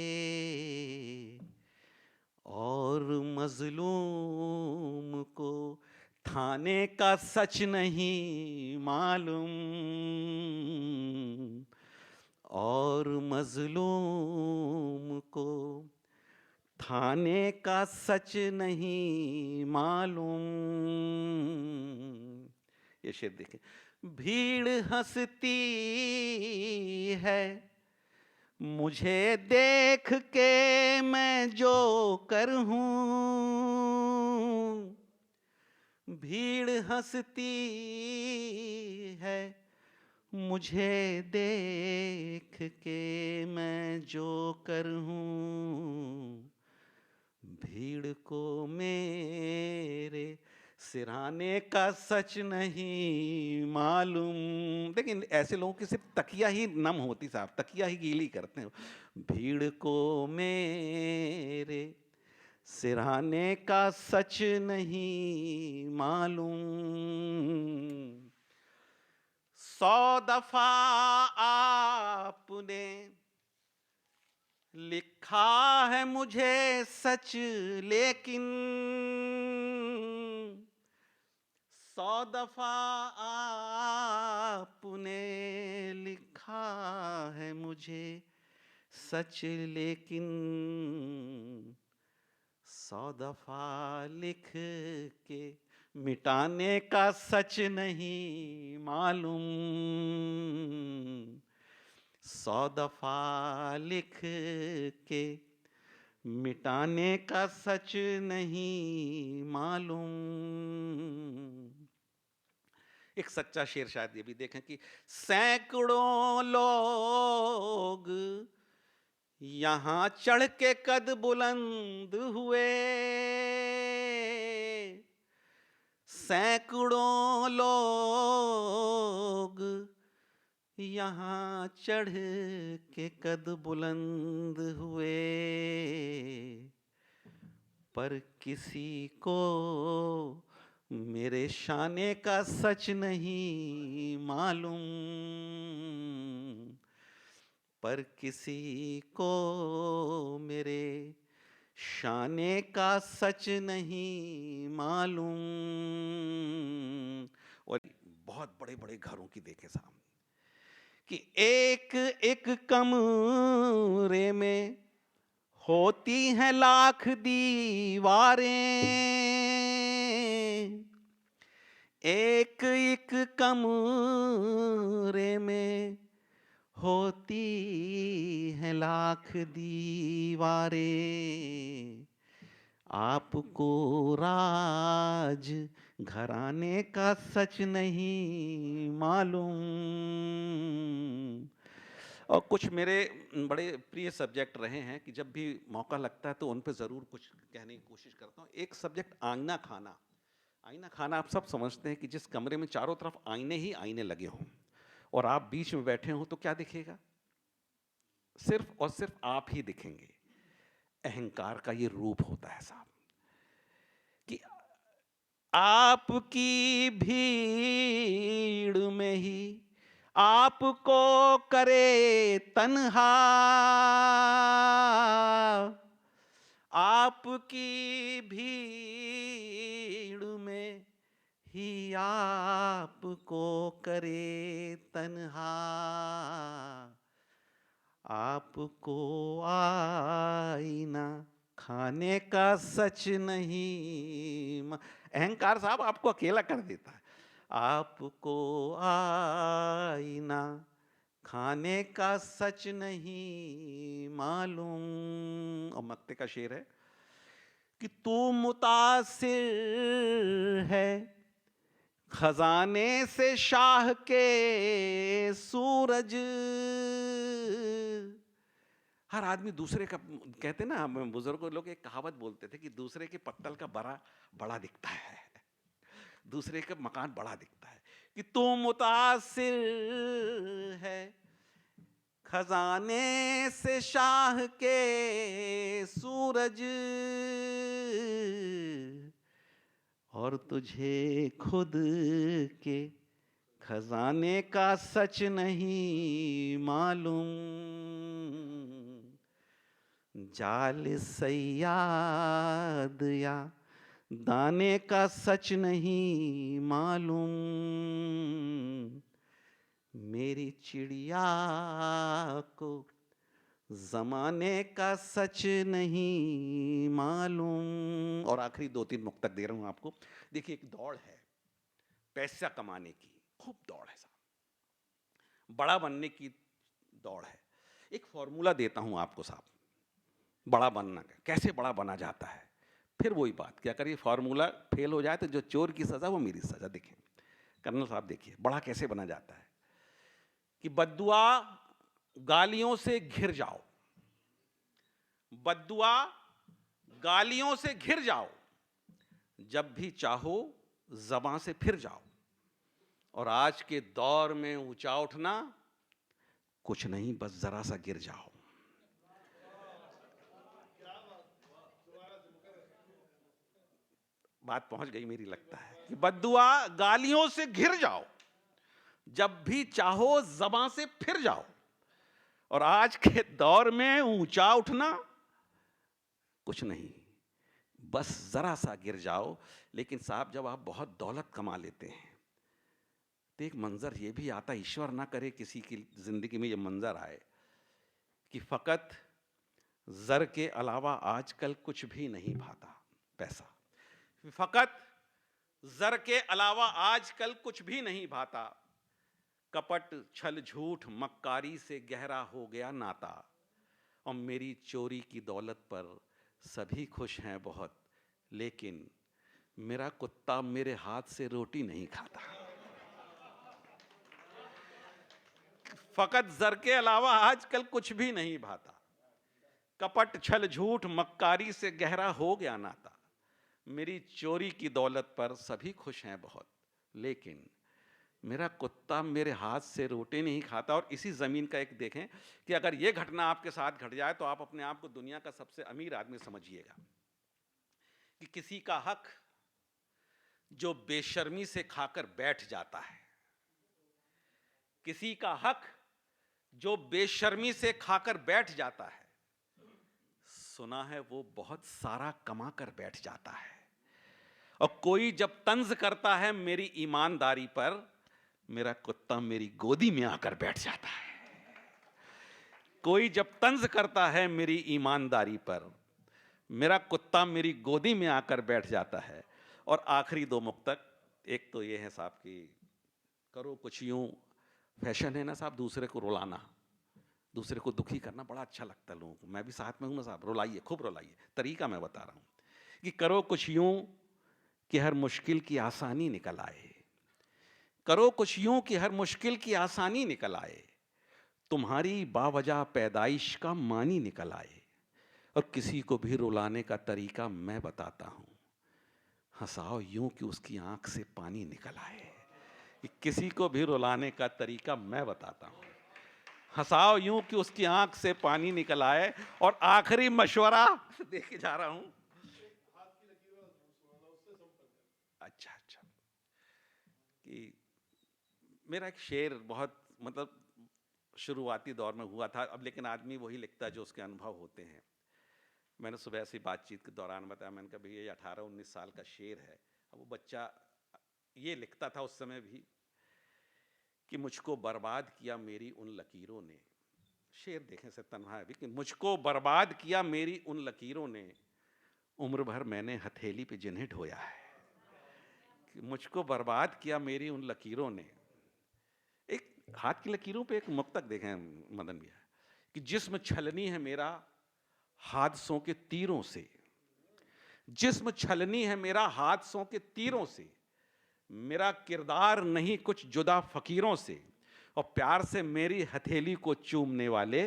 और मजलूम को थाने का सच नहीं मालूम। और मजलूम को थाने का सच नहीं मालूम। ये शेर देखें। भीड़ हंसती है मुझे देख के, मैं जो कर हूँ। भीड़ हंसती है मुझे देख के, मैं जो कर हूँ। भीड़ को मेरे सिराने का सच नहीं मालूम। लेकिन ऐसे लोगों की सिर्फ तकिया ही नम होती साहब, तकिया ही गीली करते हैं। भीड़ को मेरे सिराने का सच नहीं मालूम। 100 दफा आपने लिखा है मुझे सच, लेकिन 100 दफा आपने लिखा है मुझे सच, लेकिन 100 दफा लिख के मिटाने का सच नहीं मालूम। 100 दफा लिख के मिटाने का सच नहीं मालूम। एक सच्चा शेर शायद ये भी देखें कि सैकड़ों लोग यहां चढ़ के कद बुलंद हुए, सैकड़ों लोग यहाँ चढ़ के कद बुलंद हुए, पर किसी को मेरे शाने का सच नहीं मालूम। पर किसी को मेरे शाने का सच नहीं मालूम। और बहुत बड़े बड़े घरों की देखे साहब कि एक एक कमरे में होती हैं लाख दीवारें, एक एक कमरे में होती हैं लाख दीवारें। आपको राज घराने का सच नहीं मालूम। और कुछ मेरे बड़े प्रिय सब्जेक्ट रहे हैं कि जब भी मौका लगता है तो उन पे ज़रूर कुछ कहने की कोशिश करता हूँ। एक सब्जेक्ट आईना खाना। आईना खाना आप सब समझते हैं कि जिस कमरे में चारों तरफ आईने ही आईने लगे हों और आप बीच में बैठे हों तो क्या दिखेगा? सिर्फ और सिर्फ आप ही दिखेंगे। अहंकार का ये रूप होता है साहब, कि आपकी भीड़ में ही आपको करे तन्हा, आपकी भीड़ में ही आपको करे तन्हा, आपको आईना खाने का सच नहीं अहंकार साहब आपको अकेला कर देता है। आपको आईना खाने का सच नहीं मालूम। और मक्ते का शेर है कि तू मुतासिर है खजाने से शाह के सूरज। हर आदमी दूसरे का, कहते ना हम बुजुर्ग लोग एक कहावत बोलते थे कि दूसरे के पत्तल का बड़ा बड़ा दिखता है, दूसरे का मकान बड़ा दिखता है। कि तू मुतासिर है खजाने से शाह के सूरज, और तुझे खुद के खजाने का सच नहीं मालूम। जाल सयाद या दाने का सच नहीं मालूम। मेरी चिड़िया को जमाने का सच नहीं मालूम। और आखिरी 2-3 मुक्तक दे रहा हूं आपको। देखिए, एक दौड़ है पैसा कमाने की, खूब दौड़ है साहब, बड़ा बनने की दौड़ है। एक फॉर्मूला देता हूं आपको साहब, बड़ा बनना का कैसे बड़ा बना जाता है। फिर वही बात, क्या करिए फार्मूला फेल हो जाए तो जो चोर की सजा वो मेरी सजा। देखिए कर्नल साहब, देखिए बड़ा कैसे बना जाता है कि बद्दुआ गालियों से घिर जाओ, बद्दुआ गालियों से घिर जाओ, जब भी चाहो ज़बां से फिर जाओ। और आज के दौर में ऊंचा उठना कुछ नहीं, बस जरा सा गिर जाओ। बात पहुंच गई मेरी, लगता है कि बद्दुआ गालियों से घिर जाओ, जब भी चाहो ज़बां से फिर जाओ। और आज के दौर में ऊंचा उठना कुछ नहीं, बस जरा सा गिर जाओ। लेकिन साहब, जब आप बहुत दौलत कमा लेते हैं तो एक मंजर ये भी आता, ईश्वर ना करे किसी की जिंदगी में ये मंजर आए कि फकत जर के अलावा आजकल कुछ भी नहीं भाता। पैसा, फकत जर के अलावा आजकल कुछ भी नहीं भाता। कपट छल झूठ मक्कारी से गहरा हो गया नाता। और मेरी चोरी की दौलत पर सभी खुश हैं बहुत, लेकिन मेरा कुत्ता मेरे हाथ से रोटी नहीं खाता। फकत जर के अलावा आजकल कुछ भी नहीं भाता। कपट छल झूठ मक्कारी से गहरा हो गया नाता। मेरी चोरी की दौलत पर सभी खुश हैं बहुत, लेकिन मेरा कुत्ता मेरे हाथ से रोटी नहीं खाता। और इसी ज़मीन का एक देखें कि अगर ये घटना आपके साथ घट जाए तो आप अपने आप को दुनिया का सबसे अमीर आदमी समझिएगा। कि किसी का हक जो बेशर्मी से खाकर बैठ जाता है, किसी का हक जो बेशर्मी से खाकर बैठ जाता है, सुना है वो बहुत सारा कमा कर बैठ जाता है। और कोई जब तंज करता है मेरी ईमानदारी पर, मेरा कुत्ता मेरी गोदी में आकर बैठ जाता है। कोई जब तंज करता है मेरी ईमानदारी पर, मेरा कुत्ता मेरी गोदी में आकर बैठ जाता है। और आखिरी 2 मुक्तक, एक तो ये है साहब कि करो कुछ यूं, फैशन है ना साहब दूसरे को रुलाना, दूसरे को दुखी करना बड़ा अच्छा लगता है लोगों को। मैं भी साथ में हूं ना साहब, रुलाइए, खूब रुलाइए। तरीका मैं बता रहा हूं कि करो कुछ यूं कि हर मुश्किल की आसानी निकल आए। करो कुछ यूं कि हर मुश्किल की आसानी निकल आए। तुम्हारी बावजह पैदाइश का मानी निकल आए। और किसी को भी रुलाने का तरीका मैं बताता हूं, हंसाओ यूं कि उसकी आंख से पानी निकल आए। कि किसी को भी रुलाने का तरीका मैं बताता हूं, हंसाओ यूं कि उसकी आंख से पानी निकल आए। और आखिरी मशवरा देके जा रहा हूं। अच्छा अच्छा, कि मेरा एक शेर बहुत मतलब शुरुआती दौर में हुआ था, अब लेकिन आदमी वही लिखता है जो उसके अनुभव होते हैं। मैंने सुबह ऐसी बातचीत के दौरान बताया, मैंने कहा भैया ये 18-19 साल का शेर है। अब वो बच्चा ये लिखता था उस समय भी कि मुझको बर्बाद किया मेरी उन लकीरों ने। शेर देखें से तन्हा है भी कि मुझको बर्बाद किया मेरी उन लकीरों ने, उम्र भर मैंने हथेली पे जिन्हें ढोया है। कि मुझको बर्बाद किया मेरी उन लकीरों ने। एक हाथ की लकीरों पे एक मुक्तक देखें मदन भैया, कि जिस्म छलनी है मेरा हादसों के तीरों से, जिस्म छलनी है मेरा हादसों के तीरों से, मेरा किरदार नहीं कुछ जुदा फकीरों से, और प्यार से मेरी हथेली को चूमने वाले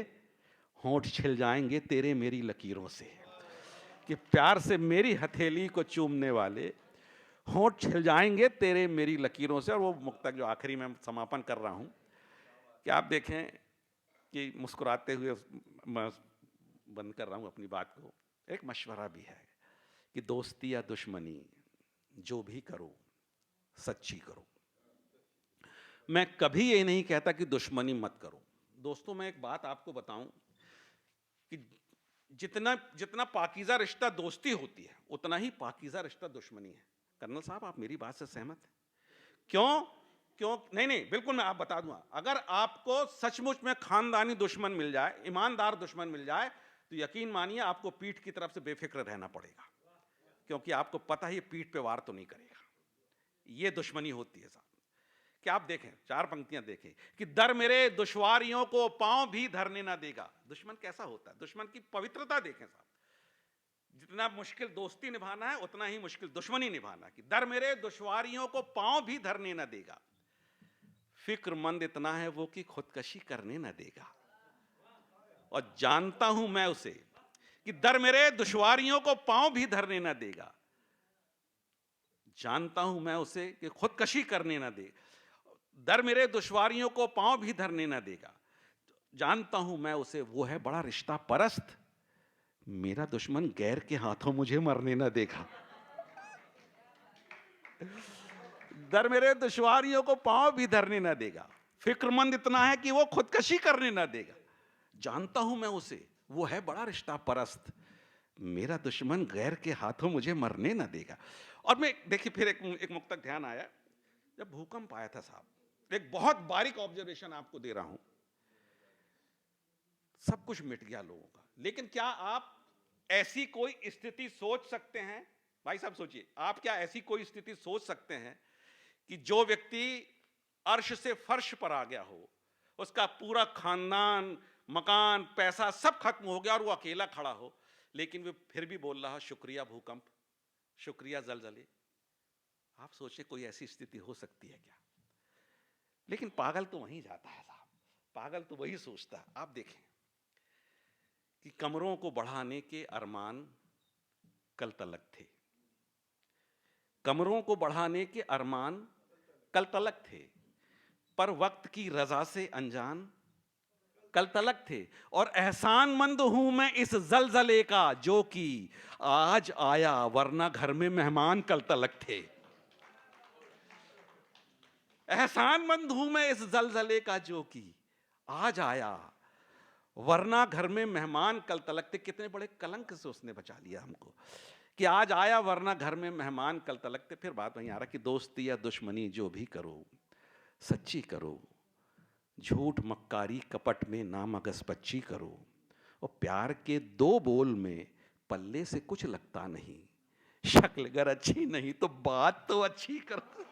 होंठ छिल जाएंगे तेरे मेरी लकीरों से। कि प्यार से मेरी हथेली को चूमने वाले होंठ छिल जाएंगे तेरे मेरी लकीरों से। और वो मुक्तक जो आखिरी में समापन कर रहा हूं, कि आप देखें कि मुस्कुराते हुए मैं बंद कर रहा हूं अपनी बात को, एक मशवरा भी है कि दोस्ती या दुश्मनी जो भी करो सच्ची करो। मैं कभी ये नहीं कहता कि दुश्मनी मत करो। दोस्तों, मैं एक बात आपको बताऊं कि जितना जितना पाकीज़ा रिश्ता दोस्ती होती है, उतना ही पाकीज़ा रिश्ता दुश्मनी है। कर्नल साहब, आप मेरी बात से सहमत हैं? क्यों? क्यों नहीं नहीं, बिल्कुल मैं आप बता दूंगा। अगर आपको सचमुच में खानदानी दुश्मन मिल जाए, ईमानदार दुश्मन मिल जाए, तो यकीन मानिए आपको पीठ की तरफ से बेफिक्र रहना पड़ेगा, क्योंकि आपको पता है ये पीठ पे वार तो नहीं करेगा। ये दुश्मनी होती है साहब। कि आप देखें, 4 पंक्तियां देखें, कि दर मेरे दुश्वारियों को पांव भी धरने ना देगा। दुश्मन कैसा होता है? दुश्मन की पवित्रता देखें साहब। जितना मुश्किल दोस्ती निभाना है उतना ही मुश्किल दुश्मनी निभाना। कि दर मेरे दुश्वारियों को पांव भी धरने ना देगा, फिक्रमंद इतना है वो कि खुदकशी करने ना देगा। और जानता हूं मैं उसे कि दर मेरे दुश्वारियों को पांव भी धरने ना देगा, जानता हूं मैं उसे कि खुदकशी करने ना दे। दर मेरे दुश्वारियों को पांव भी धरने ना देगा, जानता हूं मैं उसे वो है बड़ा रिश्ता परस्त, मेरा दुश्मन गैर के हाथों मुझे मरने ना देगा। दर मेरे दुश्वारियों को पांव भी धरने ना देगा, फिक्रमंद इतना है कि वो खुदकशी करने ना देगा, जानता हूं मैं उसे वो है बड़ा रिश्ता परस्त, मेरा दुश्मन गैर के हाथों मुझे मरने ना देगा। और मैं देखिए फिर एक मुक्तक ध्यान आया, जब भूकंप आया था साहब, एक बहुत बारीक ऑब्जर्वेशन आपको दे रहा हूं। सब कुछ मिट गया लोगों का, लेकिन क्या आप ऐसी कोई स्थिति सोच सकते हैं? भाई साहब सोचिए, आप क्या ऐसी कोई स्थिति सोच सकते हैं कि जो व्यक्ति अर्श से फर्श पर आ गया हो, उसका पूरा खानदान, मकान, पैसा सब खत्म हो गया और वो अकेला खड़ा हो, लेकिन वो फिर भी बोल रहा शुक्रिया भूकंप, शुक्रिया जलजले? आप सोचिए कोई ऐसी स्थिति हो सकती है क्या? लेकिन पागल तो वहीं जाता है साहब, पागल तो वही सोचता है। आप देखें कि कमरों को बढ़ाने के अरमान कल तलक थे, कमरों को बढ़ाने के अरमान कल तलक थे, पर वक्त की रजा से अनजान कल तलक थे, और एहसानमंद हूं मैं इस जलजले का जो कि आज आया वरना घर में मेहमान कल तलक थे। एहसानमंद हूं मैं इस जलजले का जो कि आज आया वरना घर में मेहमान कल तलक थे। कितने बड़े कलंक से उसने बचा लिया हमको, कि आज आया वरना घर में मेहमान कल तलक थे। फिर बात वहीं आ रहा कि दोस्ती या दुश्मनी जो भी करो सच्ची करो, झूठ मक्कारी कपट में नामगस बच्ची करो, और प्यार के 2 बोल में पल्ले से कुछ लगता नहीं, शक्ल अगर अच्छी नहीं तो बात तो अच्छी करो।